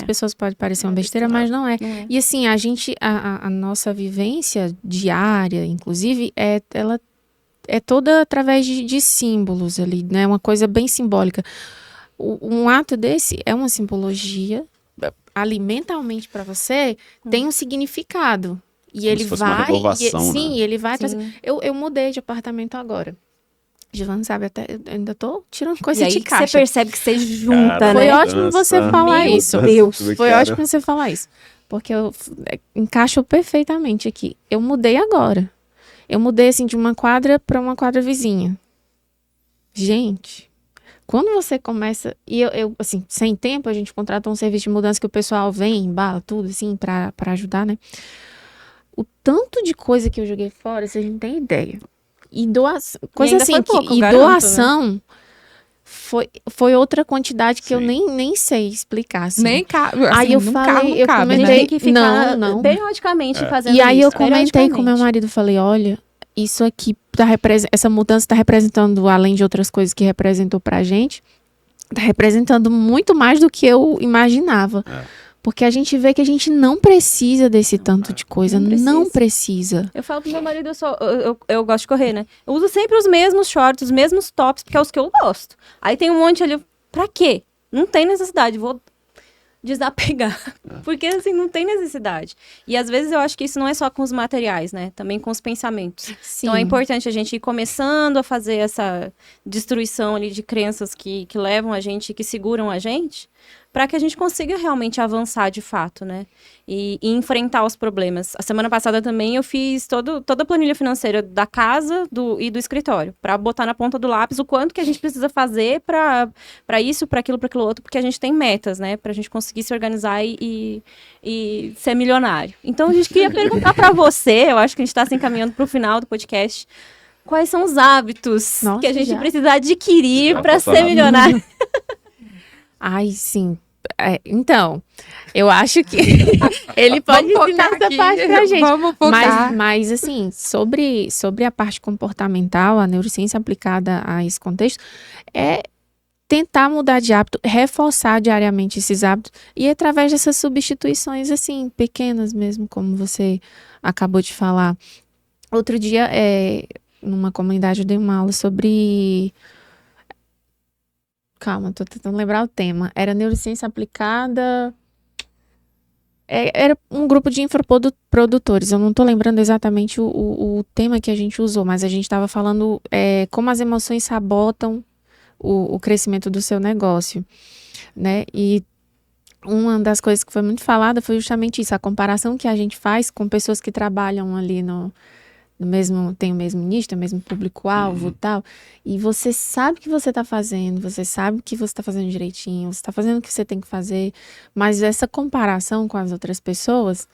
pessoas pode parecer uma besteira, mas não é. E assim, a nossa vivência diária, inclusive, ela é toda através de símbolos ali, né? Uma coisa bem simbólica. Um ato desse é uma simbologia, alimentalmente para você, tem um significado. E como ele se fosse uma renovação, né? Sim, ele vai trazer. Eu mudei de apartamento agora. Giovana sabe, até eu ainda tô tirando coisa de caixa. Você percebe que você junta, Cara, né? Foi ótimo você falar isso. Foi ótimo você falar isso. Porque eu encaixo perfeitamente aqui. Eu mudei agora. Eu mudei, assim, de uma quadra para uma quadra vizinha. Gente, quando você começa... E eu, assim, sem tempo, a gente contratou um serviço de mudança que o pessoal vem, embala tudo, assim, pra ajudar, né? O tanto de coisa que eu joguei fora, vocês não têm ideia. E doação, coisa assim, doação foi outra quantidade que eu nem sei explicar. Assim. Nem cabe. Assim, aí eu falei, eu comentei que ficar periodicamente fazendo isso. E aí eu isso, comentei com meu marido, falei, olha, isso aqui essa mudança está representando, além de outras coisas que representou pra gente, está representando muito mais do que eu imaginava. Porque a gente vê que a gente não precisa desse tanto de coisa. Não precisa. Eu falo pro meu marido, eu gosto de correr, né? Eu uso sempre os mesmos shorts, os mesmos tops, porque é os que eu gosto. Aí tem um monte ali, pra quê? Não tem necessidade, vou desapegar. Porque, assim, não tem necessidade. E, às vezes, eu acho que isso não é só com os materiais, né? Também com os pensamentos. Sim. Então, é importante a gente ir começando a fazer essa destruição ali de crenças que levam a gente, que seguram a gente, para que a gente consiga realmente avançar de fato, né? E enfrentar os problemas. A semana passada também eu fiz toda a planilha financeira da casa e do escritório, para botar na ponta do lápis o quanto que a gente precisa fazer para isso, para aquilo outro, porque a gente tem metas, né? Para a gente conseguir se organizar e ser milionário. Então, a gente queria perguntar para você, eu acho que a gente está se encaminhando para o final do podcast, quais são os hábitos que a gente precisa adquirir para ser milionário? Ai, sim. Então, eu acho que ele pode ensinar essa parte pra gente. Vamos focar. Mas assim, sobre a parte comportamental, a neurociência aplicada a esse contexto, é tentar mudar de hábito, reforçar diariamente esses hábitos e através dessas substituições, assim, pequenas mesmo, como você acabou de falar. Outro dia, numa comunidade, eu dei uma aula sobre... Calma, tô tentando lembrar o tema. Era neurociência aplicada... Era um grupo de infoprodutores. Eu não tô lembrando exatamente o tema que a gente usou, mas a gente estava falando como as emoções sabotam o crescimento do seu negócio, né? E uma das coisas que foi muito falada foi justamente isso, a comparação que a gente faz com pessoas que trabalham ali no mesmo, tem o mesmo nicho, tem o mesmo público-alvo e tal, e você sabe o que você está fazendo, você sabe que você está fazendo direitinho, você está fazendo o que você tem que fazer, mas essa comparação com as outras pessoas...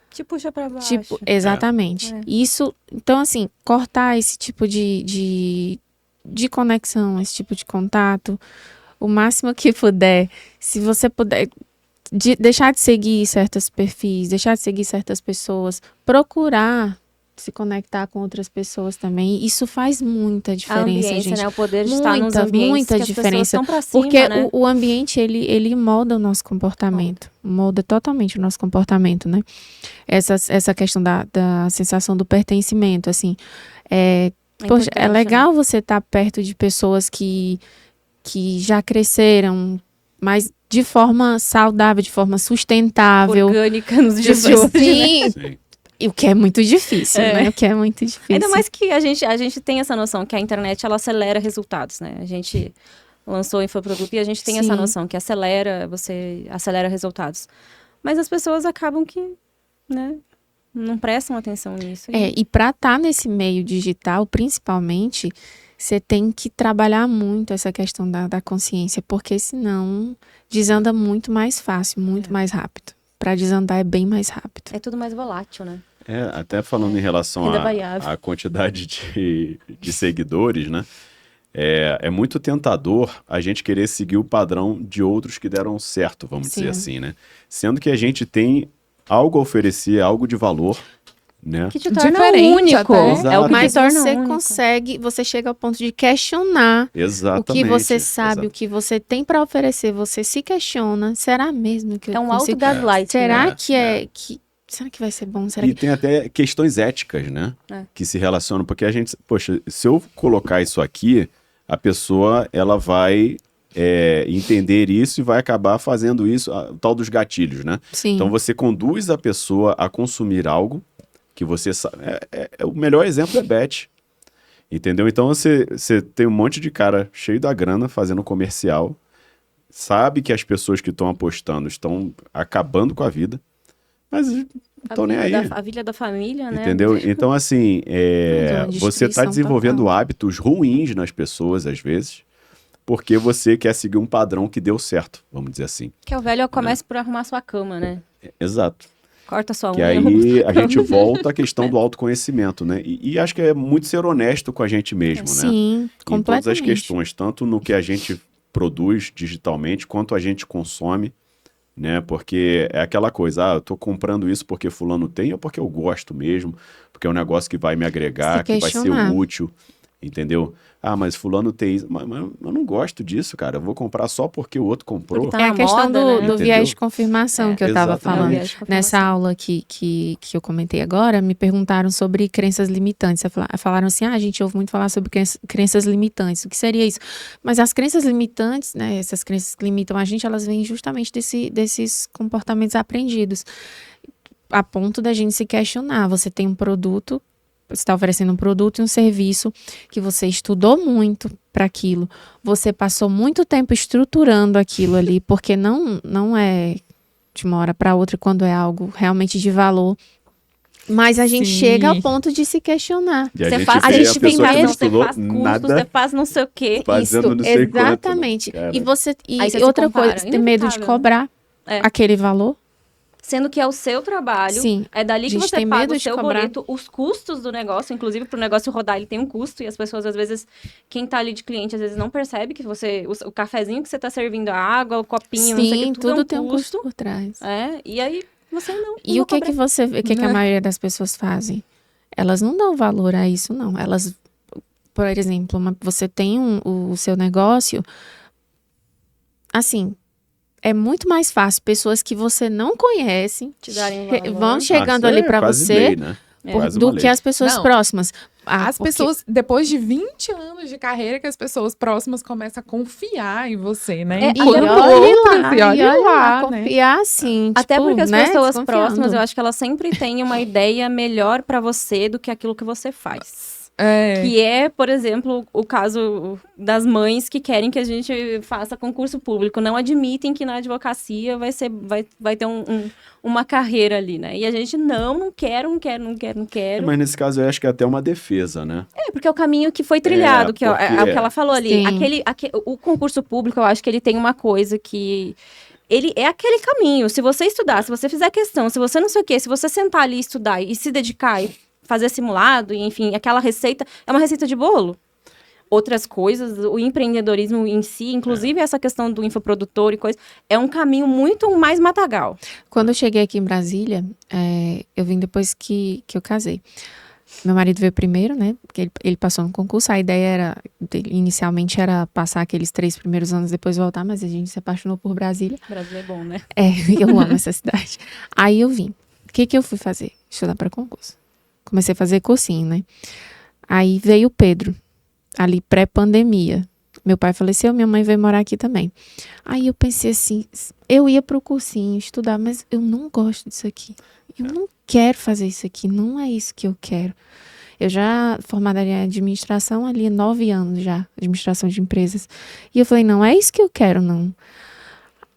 Te puxa pra baixo. Exatamente. Isso, então assim, cortar esse tipo de conexão, esse tipo de contato, o máximo que puder, se você puder... deixar de seguir certos perfis, deixar de seguir certas pessoas, procurar se conectar com outras pessoas também. Isso faz muita A diferença, ambiência, gente. né? O poder de estar nos ambientes Muita que as pessoas diferença. estão pra cima, Porque né? o ambiente, ele molda o nosso comportamento. Molda totalmente o nosso comportamento, né? Essa questão da sensação do pertencimento, assim. Poxa, é importante, legal você estar perto de pessoas que já cresceram, mas de forma saudável, de forma sustentável. orgânica nos dias de hoje, né? Sim, Sim. e o que é muito difícil, É. né? O que é muito difícil. Ainda mais que a gente tem essa noção que a internet, ela acelera resultados, né? A gente lançou o infoproduto e a gente tem essa Sim. noção que você acelera resultados. Mas as pessoas acabam que, né, não prestam atenção nisso. E para estar nesse meio digital, principalmente, você tem que trabalhar muito essa questão da consciência, porque senão desanda muito mais fácil, muito mais rápido. Para desandar é bem mais rápido. É tudo mais volátil, né? Até falando em relação Renda variável. à quantidade de seguidores, né? É muito tentador a gente querer seguir o padrão de outros que deram certo, vamos Sim. dizer assim, né? Sendo que a gente tem algo a oferecer, algo de valor, né? Que te torna Diferente único. até. É o que Mas te torna você único. consegue, você chega ao ponto de questionar Exatamente. o que você sabe, o que você tem para oferecer, você se questiona, será mesmo que eu É um consigo? auto-gaslight. Será né? será que vai ser bom? Será E que... tem até questões éticas, né? É. Que se relacionam, porque a gente, poxa, se eu colocar isso aqui, a pessoa, ela vai entender isso e vai acabar fazendo isso, o tal dos gatilhos, né? Sim. Então você conduz a pessoa a consumir algo que você sabe. O melhor exemplo é bet. Entendeu? Então você tem um monte de cara cheio da grana fazendo comercial, sabe que as pessoas que estão apostando estão acabando com a vida, mas não estão nem aí. A vida da família, né? Entendeu? Então, assim, Uma você está destruição desenvolvendo total. hábitos ruins nas pessoas, às vezes, porque você quer seguir um padrão que deu certo, vamos dizer assim. Que é o velho comece por arrumar sua cama, né? Exato. Corta sua Que unha. aí a gente volta à questão do autoconhecimento, né? E acho que é muito ser honesto com a gente mesmo, né? Sim, Em todas as completamente. questões, tanto no que a gente produz digitalmente, quanto a gente consome, né? Porque é aquela coisa, eu tô comprando isso porque fulano tem ou porque eu gosto mesmo, porque é um negócio que vai me agregar, Se que vai ser questionar. útil, entendeu? Mas fulano tem isso, mas eu não gosto disso, cara, eu vou comprar só porque o outro comprou. Porque tá É a na questão moda, do, né? do Entendeu? viés de confirmação que eu estava Exatamente. falando. Viés de confirmação. Nessa aula que eu comentei agora, me perguntaram sobre crenças limitantes. Falaram assim, a gente ouve muito falar sobre crenças limitantes. O que seria isso? Mas as crenças limitantes, né, essas crenças que limitam a gente, elas vêm justamente desses comportamentos aprendidos. A ponto da gente se questionar. Você tem um produto, você está oferecendo um produto e um serviço que você estudou muito para aquilo. Você passou muito tempo estruturando aquilo ali, porque não é de uma hora para outra quando é algo realmente de valor. Mas a gente Sim. chega ao ponto de se questionar. E a Você gente faz, vê a gente tem pessoa que não medo, você estudou faz curso, nada você faz não sei o quê. fazendo não sei quanto, né? Exatamente. Cara. E você Aí você se outra compara. coisa, você tem medo de Inevitável, né? cobrar É. aquele valor? Sendo que é o seu trabalho, Sim. é dali A que gente você tem paga medo o de seu cobrar. boleto, os custos do negócio, inclusive para o negócio rodar, ele tem um custo, e as pessoas, às vezes, quem tá ali de cliente, às vezes não percebe que o cafezinho que você tá servindo, a água, o copinho, não sei o Sim, que, tudo é um tem um custo por trás. E aí você não E não o que cobra. que você vê, o que que a Né? maioria das pessoas fazem? Elas não dão valor a isso, não. Elas, por exemplo, você tem o seu negócio, assim, é muito mais fácil pessoas que você não conhece Te darem valor. vão chegando isso ali é para quase você lei, né? Quase uma do lei. que as pessoas Não. próximas. As Porque- pessoas, depois de 20 anos de carreira, que as pessoas próximas começam a confiar em você, né? É, Enquanto e olhe outras, lá, e olha lá, né? confiar sim. Até tipo, porque as né, pessoas desconfiando. próximas, eu acho que elas sempre têm uma ideia melhor para você do que aquilo que você faz. É. Que é, por exemplo, o caso das mães que querem que a gente faça concurso público. Não admitem que na advocacia vai ter uma carreira ali, né? E a gente, não quero. Mas nesse caso eu acho que é até uma defesa, né? É, porque é o caminho que foi trilhado, que é o porque- que ela falou ali. Sim. O concurso público, eu acho que ele tem uma coisa que... Ele é aquele caminho. Se você estudar, se você fizer questão, se você não sei o quê, se você sentar ali e estudar e se dedicar e fazer simulado, e enfim, aquela receita, é uma receita de bolo. Outras coisas, o empreendedorismo em si, inclusive essa questão do infoprodutor e coisa, é um caminho muito mais matagal. Quando eu cheguei aqui em Brasília, eu vim depois que eu casei. Meu marido veio primeiro, né? Porque ele passou no concurso. A ideia inicialmente era passar aqueles 3 primeiros anos, depois voltar, mas a gente se apaixonou por Brasília. Brasil é bom, né? Eu amo essa cidade. Aí eu vim. O que eu fui fazer? Estudar para concurso. Comecei a fazer cursinho, né? Aí veio o Pedro, ali pré-pandemia. Meu pai faleceu, minha mãe veio morar aqui também. Aí eu pensei assim, eu ia pro cursinho estudar, mas eu não gosto disso aqui. Eu não quero fazer isso aqui, não é isso que eu quero. Eu já formada em administração ali há 9 anos já, administração de empresas. E eu falei, não é isso que eu quero, não.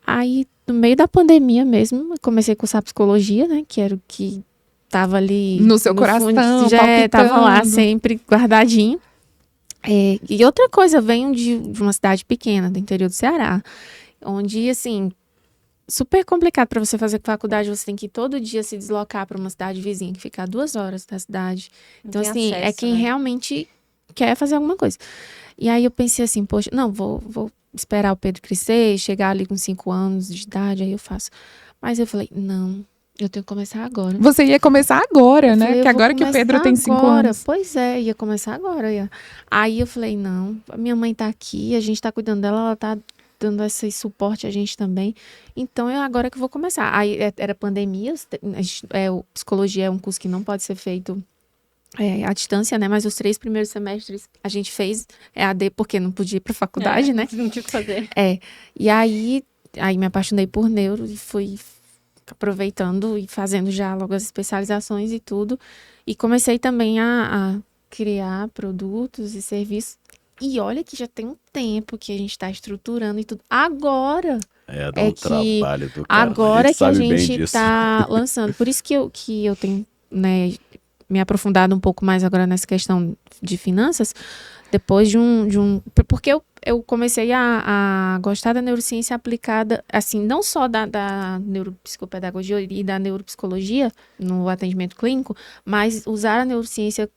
Aí, no meio da pandemia mesmo, eu comecei a cursar psicologia, né, que era o que tava ali... No seu coração, fundo, já tava lá sempre guardadinho. E outra coisa, eu venho de uma cidade pequena, do interior do Ceará, onde, assim, super complicado para você fazer faculdade, você tem que ir todo dia se deslocar para uma cidade vizinha, que fica a 2 horas da cidade. Então, assim, acesso, é quem realmente quer fazer alguma coisa. E aí eu pensei assim, poxa, não, vou esperar o Pedro crescer, chegar ali com 5 anos de idade, aí eu faço. Mas eu falei, não, eu tenho que começar agora. Você ia começar agora, né? Falei, Que agora que o Pedro tem 5 anos. Pois é, ia começar agora. Aí eu falei, não, a minha mãe tá aqui, a gente tá cuidando dela, ela tá dando esse suporte a gente também. Então, é agora que eu vou começar. Aí era pandemia, psicologia é um curso que não pode ser feito à distância, né? Mas os 3 primeiros semestres a gente fez EAD porque não podia ir pra faculdade, né? Não tinha o que fazer. E aí me apaixonei por neuro e fui aproveitando e fazendo já logo as especializações e tudo. E comecei também a criar produtos e serviços. E olha que já tem um tempo que a gente está estruturando e tudo. Agora dá um trabalho do cara. Agora que a gente está lançando. Por isso que eu tenho, né, me aprofundado um pouco mais agora nessa questão de finanças, depois de um porque eu comecei a gostar da neurociência aplicada, assim, não só da neuropsicopedagogia e da neuropsicologia no atendimento clínico, mas usar a neurociência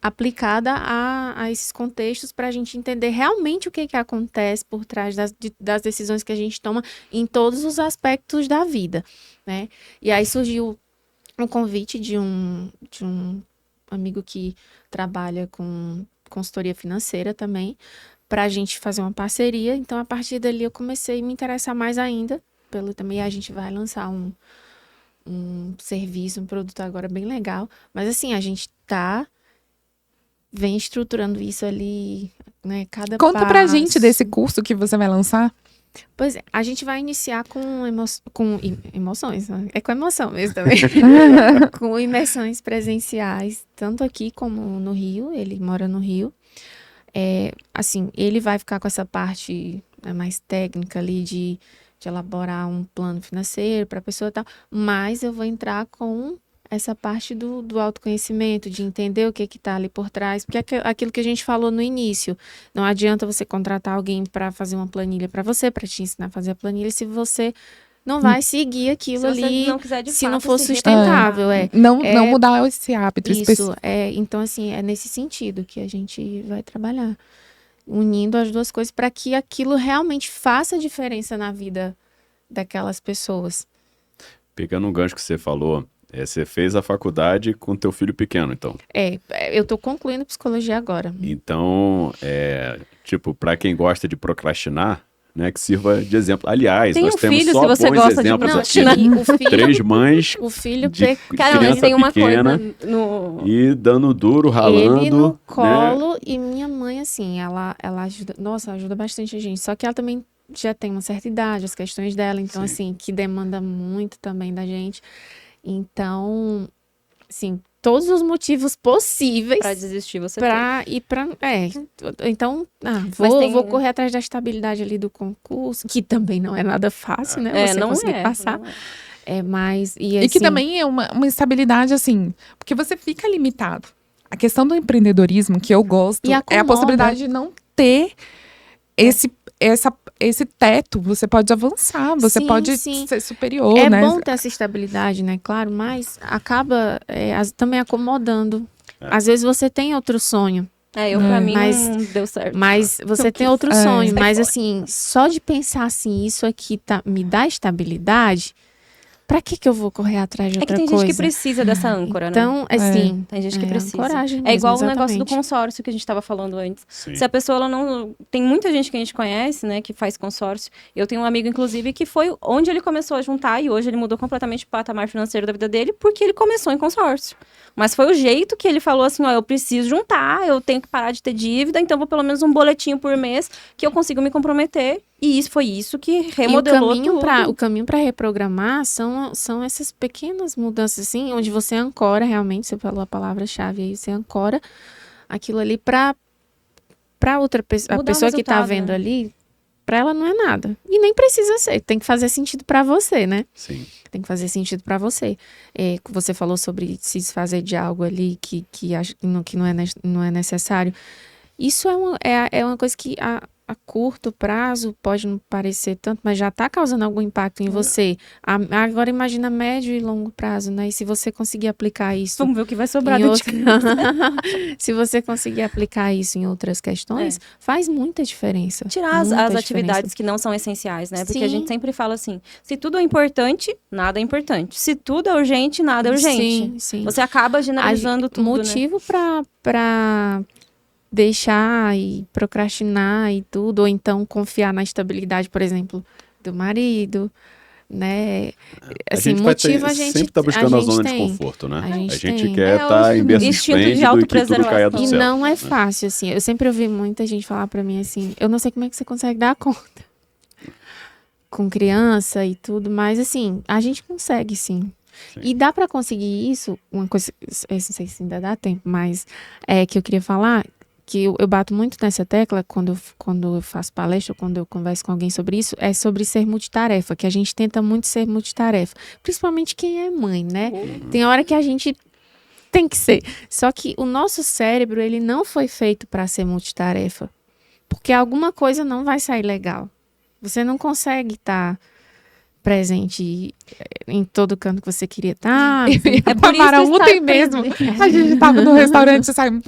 aplicada a esses contextos para a gente entender realmente o que acontece por trás das decisões que a gente toma em todos os aspectos da vida, né? E aí surgiu um convite de um amigo que trabalha com consultoria financeira também, para a gente fazer uma parceria. Então, a partir dali, eu comecei a me interessar mais ainda. Também a gente vai lançar um serviço, um produto agora bem legal. Mas, assim, a gente vem estruturando isso ali, né? Cada Conta passo. pra gente desse curso que você vai lançar. Pois é, a gente vai iniciar com emoções, né? É com emoção mesmo também. Com imersões presenciais, tanto aqui como no Rio, ele mora no Rio. Assim, ele vai ficar com essa parte, né, mais técnica ali de elaborar um plano financeiro para a pessoa e tal, mas eu vou entrar com essa parte do autoconhecimento, de entender o que está ali por trás, porque aquilo que a gente falou no início, não adianta você contratar alguém para fazer uma planilha para você, para te ensinar a fazer a planilha, se você não vai seguir aquilo ali, se não quiser se não for sustentável. Não mudar esse hábito específico. Então, assim, é nesse sentido que a gente vai trabalhar, unindo as duas coisas para que aquilo realmente faça diferença na vida daquelas pessoas. Pegando um gancho que você falou, você fez a faculdade com teu filho pequeno, então. Eu tô concluindo psicologia agora. Então, para quem gosta de procrastinar, né, que sirva de exemplo. Aliás, nós temos filho, só se você bons gosta de exemplos aqui. O filho, 3 mães o filho de Cara, criança tem uma pequena coisa no... e dando duro, ralando. Ele no né? colo, e minha mãe, assim, ela ajuda, nossa, ajuda bastante a gente. Só que ela também já tem uma certa idade, as questões dela, então, Sim. assim, que demanda muito também da gente. Então, assim, todos os motivos possíveis Pra desistir, você então, vou correr atrás da estabilidade ali do concurso, que também não é nada fácil, né? Você não conseguir passar. Não é. Mas, E assim, que também é uma estabilidade, assim, porque você fica limitado. A questão do empreendedorismo, que eu gosto, E é a acomoda. possibilidade de não ter esse teto. Você pode avançar, você Sim, pode sim. ser superior, É né? bom ter essa estabilidade, né? Claro, mas acaba também acomodando. Às vezes você tem outro sonho, Pra mim Mas- não deu certo. mas você Não tem quis. outro sonho. Sai Mas fora. assim, só de pensar assim, isso aqui me dá estabilidade, Pra que eu vou correr atrás de É que outra tem coisa? gente que precisa dessa âncora, né? Então, assim, Tem gente que precisa. ancoragem É mesmo, igual o negócio do exatamente. consórcio que a gente estava falando antes. Sim. Se a pessoa ela não. Tem muita gente que a gente conhece, né, que faz consórcio. Eu tenho um amigo, inclusive, que foi onde ele começou a juntar e hoje ele mudou completamente o patamar financeiro da vida dele porque ele começou em consórcio. Mas foi o jeito que ele falou assim: ó, eu preciso juntar, eu tenho que parar de ter dívida, então vou pelo menos um boletinho por mês que eu consigo me comprometer. E isso foi isso que remodelou tudo. O caminho para reprogramar são essas pequenas mudanças, assim, onde você ancora realmente, você falou a palavra-chave aí, você ancora aquilo ali para outra pessoa, a Mudar o pessoa que tá resultado, vendo né? ali, para ela não é nada. E nem precisa ser, tem que fazer sentido para você, né? Sim. Tem que fazer sentido para você. Você falou sobre se desfazer de algo ali que não é necessário. Isso é uma coisa que a curto prazo pode não parecer tanto, mas já está causando algum impacto em você. Agora imagina médio e longo prazo, né? E se você conseguir aplicar isso Vamos ver o que vai sobrar em do outra... Se você conseguir aplicar isso em outras questões, faz muita diferença. Tirar as Muita atividades que não são essenciais, né? Porque Sim. a gente sempre fala assim: se tudo é importante, nada é importante. Se tudo é urgente, nada é urgente. Sim, sim. Você acaba generalizando tudo, né? Motivo para deixar e procrastinar e tudo, ou então confiar na estabilidade, por exemplo, do marido, né? Assim, motivo a gente sempre tá buscando a zona de tem. conforto, né? A gente A gente tem. quer É estar o em berço instinto de esplêndido e que tudo caia do E céu. não é né? fácil, assim. Eu sempre ouvi muita gente falar pra mim assim, eu não sei como é que você consegue dar conta com criança e tudo, mas assim, a gente consegue sim. E dá pra conseguir isso, uma coisa, eu não sei se ainda dá tempo, mas que eu queria falar, que eu bato muito nessa tecla quando eu faço palestra, ou quando eu converso com alguém sobre isso, é sobre ser multitarefa, que a gente tenta muito ser multitarefa, principalmente quem é mãe, né? Tem hora que a gente tem que ser. Só que o nosso cérebro, ele não foi feito para ser multitarefa, porque alguma coisa não vai sair legal. Você não consegue estar presente em todo canto que você queria estar. É por isso que Ontem mesmo, a gente tava no restaurante, sabe,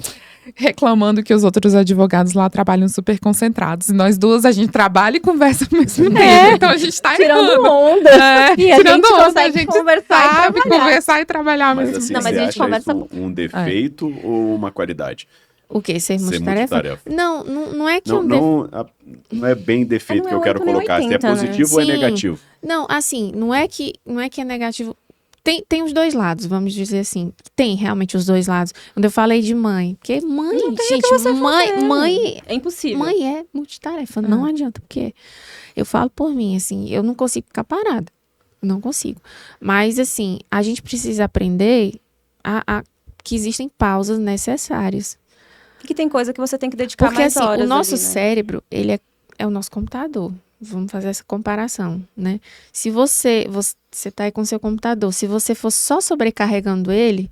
reclamando que os outros advogados lá trabalham super concentrados. E nós duas, a gente trabalha e conversa ao mesmo tempo. Então a gente tá Tirando errando. onda. E a tirando gente onda, consegue a gente conversar e sabe trabalhar. conversar e trabalhar ao Mas mesmo assim, Não, mas você a gente acha conversa- isso um defeito ou uma qualidade? O quê? Ser Ser multitarefa? multitarefa. Não é que Não, não é bem defeito não que é eu quero 8 nem colocar. Se é 80, né? positivo ou é Sim. negativo. Não, assim, não é que é negativo. Tem os dois lados, vamos dizer assim. Tem realmente os dois lados. Quando eu falei de mãe, porque mãe, gente, mãe É impossível. Mãe é multitarefa, não adianta, porque eu falo por mim, assim, eu não consigo ficar parada, não consigo. Mas, assim, a gente precisa aprender que existem pausas necessárias. Que tem coisa que você tem que dedicar Porque, mais assim, horas o nosso ali, né? cérebro, ele é o nosso computador. Vamos fazer essa comparação, né? Se você tá aí com seu computador, se você for só sobrecarregando ele,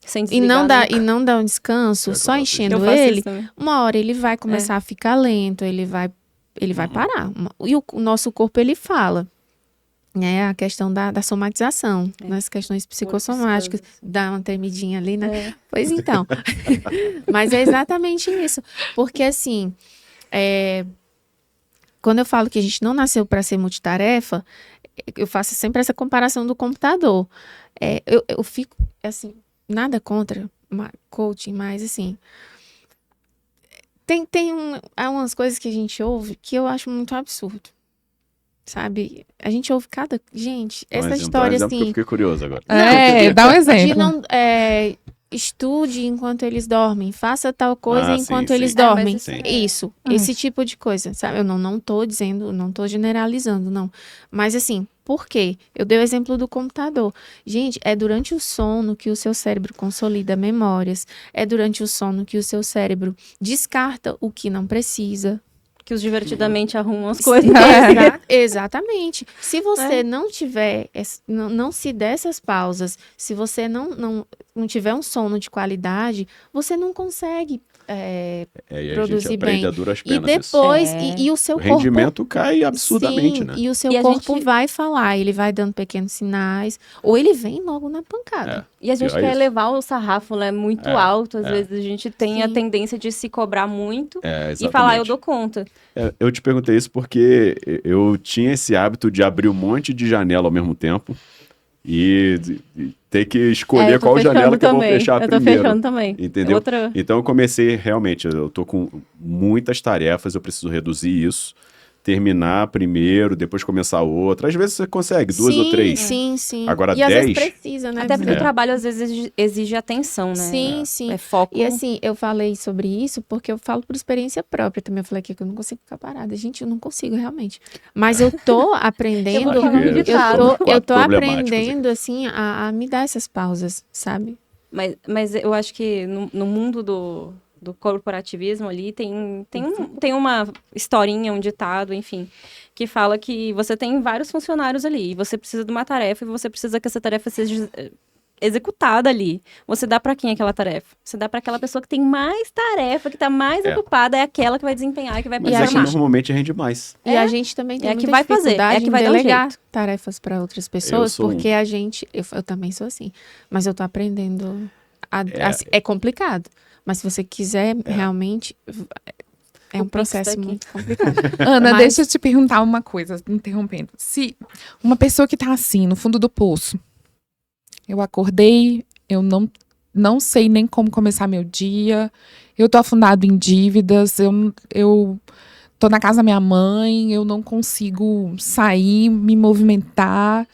Sem e desligar, né? não dá um descanso, Eu só faço enchendo Eu faço ele, isso também. uma hora ele vai começar a ficar lento, ele vai parar. E o nosso corpo, ele fala, né? A questão da somatização, nas questões psicossomáticas, dá uma tremidinha ali, né? Pois então. Mas é exatamente isso. Porque, assim, quando eu falo que a gente não nasceu para ser multitarefa, eu faço sempre essa comparação do computador. Eu fico, assim, nada contra coaching, mas, assim, há umas coisas que a gente ouve que eu acho muito absurdo, sabe? A gente ouve gente, essa história, Dá um exemplo que eu assim, fiquei curioso agora. Dá um de exemplo. não... estude enquanto eles dormem, faça tal coisa Ah, enquanto sim, eles sim. dormem. mas isso Isso, esse tipo de coisa, sabe? Eu não tô dizendo, não tô generalizando, não. Mas assim, por quê? Eu dei o exemplo do computador. Gente, é durante o sono que o seu cérebro consolida memórias, é durante o sono que o seu cérebro descarta o que não precisa. Que os divertidamente arrumam as coisas. Exatamente. Se você não tiver, não se der essas pausas, se você não tiver um sono de qualidade, você não consegue E aí a produzir gente aprende bem. a duras E penas isso. depois, É. e o seu O corpo... rendimento cai absurdamente, Sim, né? e o seu E a corpo gente- vai falar, ele vai dando pequenos sinais, ou ele vem logo na pancada. E a gente Pior quer isso. levar o sarrafo, né, muito alto. Às vezes a gente tem a Sim. tendência de se cobrar muito É, e falar, eu exatamente. dou conta. Eu te perguntei isso porque eu tinha esse hábito de abrir um monte de janela ao mesmo tempo e ter que escolher eu tô qual fechando janela que eu vou também. fechar Eu tô primeiro. fechando também. Entendeu? Outra... Então eu comecei realmente, eu tô com muitas tarefas, eu preciso reduzir isso, terminar primeiro, depois começar outra. Às vezes você consegue, duas ou três. Sim. Agora, e às vezes 10? precisa, né? Até porque É. o trabalho às vezes exige atenção, né? Sim, sim. É foco. E assim, eu falei sobre isso porque eu falo por experiência própria também. Eu falei aqui que eu não consigo ficar parada. Gente, eu não consigo realmente. Mas eu tô aprendendo. Eu vou falar um ditado. eu Quatro tô problemáticos aprendendo, assim, a me dar essas pausas, sabe? Mas eu acho que no mundo do corporativismo ali tem uma historinha, um ditado, enfim, que fala que você tem vários funcionários ali e você precisa de uma tarefa e você precisa que essa tarefa seja executada ali. Você dá pra quem aquela tarefa? Você dá pra aquela pessoa que tem mais tarefa, que tá mais ocupada, é aquela que vai desempenhar e que vai Mas é que performar. normalmente rende mais. E a gente também tem É a que muita vai fazer, dificuldade é a que em vai dar um delegar jeito. tarefas para outras pessoas, sou porque a gente... Eu também sou assim, mas eu tô aprendendo... assim, é complicado, mas se você quiser realmente... É um Pix processo daqui. muito complicado. Ana, Mas- deixa eu te perguntar uma coisa, interrompendo. Se uma pessoa que tá assim, no fundo do poço, eu acordei, eu não sei nem como começar meu dia, eu tô afundado em dívidas, eu tô na casa da minha mãe, eu não consigo sair, me movimentar,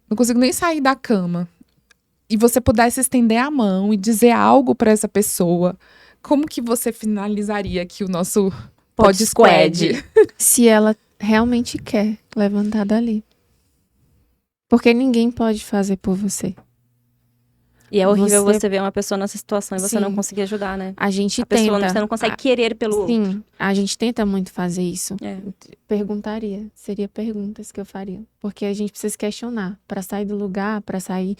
não consigo nem sair da cama. E você pudesse estender a mão e dizer algo pra essa pessoa, como que você finalizaria aqui o nosso Pod Squad? Se ela realmente quer levantar dali. Porque ninguém pode fazer por você. E é horrível Você- você ver uma pessoa nessa situação e você Sim. não conseguir ajudar, né? A gente A pessoa, tenta. você não consegue querer pelo outro. Sim, a gente tenta muito fazer isso. É. Perguntaria, seria perguntas que eu faria. Porque a gente precisa se questionar. Para sair do lugar, para sair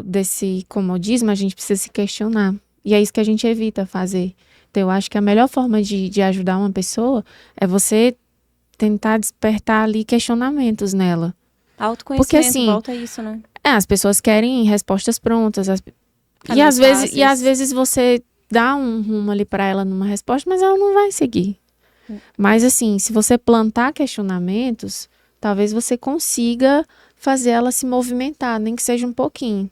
desse comodismo, a gente precisa se questionar. E é isso que a gente evita fazer. Então, eu acho que a melhor forma de ajudar uma pessoa é você tentar despertar ali questionamentos nela. Autoconhecimento, Porque, assim, volta a isso, né? As pessoas querem respostas prontas. E Caminhos às fáceis. vezes você dá um rumo ali para ela numa resposta, mas ela não vai seguir. Mas assim, se você plantar questionamentos, talvez você consiga fazer ela se movimentar, nem que seja um pouquinho,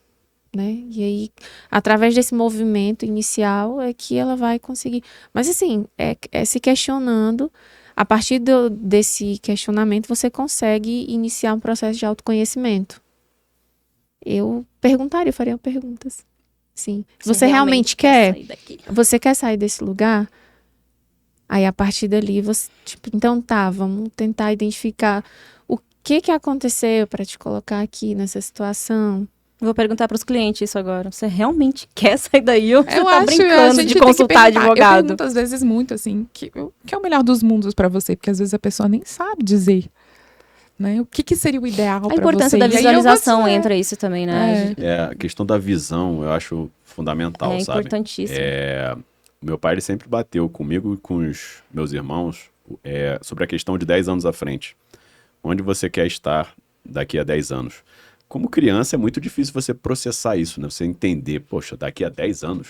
né? E aí, através desse movimento inicial é que ela vai conseguir. Mas assim, é se questionando. A partir desse questionamento, você consegue iniciar um processo de autoconhecimento. Eu perguntaria, eu faria perguntas. Sim. Se você realmente quer, sair daqui. você quer sair desse lugar, aí a partir dali você, tipo, então tá, vamos tentar identificar o que aconteceu para te colocar aqui nessa situação. Vou perguntar para os clientes isso agora. Você realmente quer sair daí ou você Eu tá acho, a brincando gente de tem que consultar perguntar. Eu advogado? pergunto às vezes muito assim, que é o melhor dos mundos pra você, porque às vezes a pessoa nem sabe dizer, né? O que seria o ideal pra A você? importância da E aí eu vou visualização dizer. entra isso também, né? A questão da visão eu acho fundamental, É sabe? importantíssimo. Meu pai ele sempre bateu comigo e com os meus irmãos sobre a questão de 10 anos à frente. Onde você quer estar daqui a 10 anos? Como criança é muito difícil você processar isso, né? Você entender, poxa, daqui a 10 anos,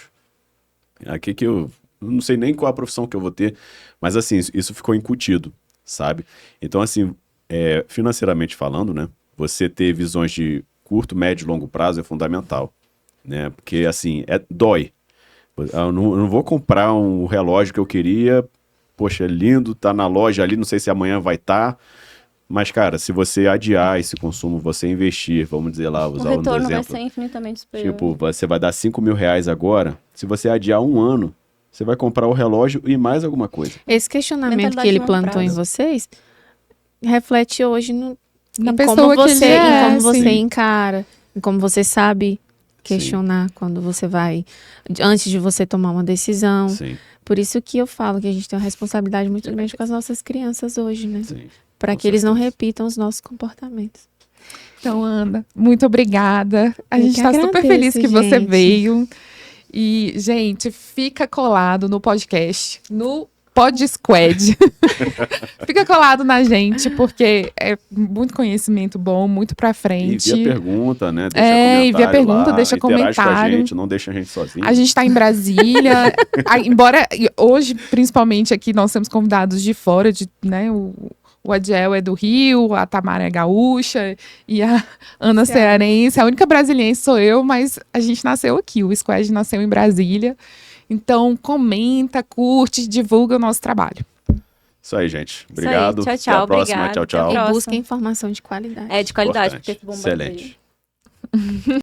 aqui que eu não sei nem qual a profissão que eu vou ter, mas assim, isso ficou incutido, sabe? Então assim, financeiramente falando, né? Você ter visões de curto, médio e longo prazo é fundamental, né? Porque assim, dói. Eu não vou comprar um relógio que eu queria, poxa, é lindo, tá na loja ali, não sei se amanhã vai estar. Mas, cara, se você adiar esse consumo, você investir, vamos dizer lá, O usar um retorno vai exemplo. ser infinitamente superior. Tipo, você vai dar 5 mil reais agora, se você adiar um ano, você vai comprar o relógio e mais alguma coisa. Esse questionamento Mentalidade que ele de longo plantou em prazo. vocês reflete hoje Na em pessoa como que você, ele é, em como você sim. encara, em como você sabe questionar quando você vai, antes de você tomar uma decisão. Sim, Por isso que eu falo que a gente tem uma responsabilidade muito grande com as nossas crianças hoje, né? sim. Para com que eles não certeza. repitam os nossos comportamentos. Então, Ana, muito obrigada. A Eu gente que tá super agradeço, feliz que você gente. veio. E, gente, fica colado no podcast, no Pod Squad. Fica colado na gente, porque é muito conhecimento bom, muito pra frente. Envia pergunta, né? Deixa envia pergunta, lá, deixa interage com a comentário. gente, não deixa a gente sozinho. A gente tá em Brasília. Embora hoje, principalmente aqui, nós temos convidados de fora, né? O Adiel é do Rio, a Tamara é gaúcha e a Ana cearense. A única brasiliense sou eu, mas a gente nasceu aqui. O Squad nasceu em Brasília. Então, comenta, curte, divulga o nosso trabalho. Isso aí, gente. Obrigado. Tchau, Até a próxima. obrigada. Tchau, tchau. Até a E próxima. busca informação de qualidade. É de qualidade, Importante. porque esse bombom Excelente.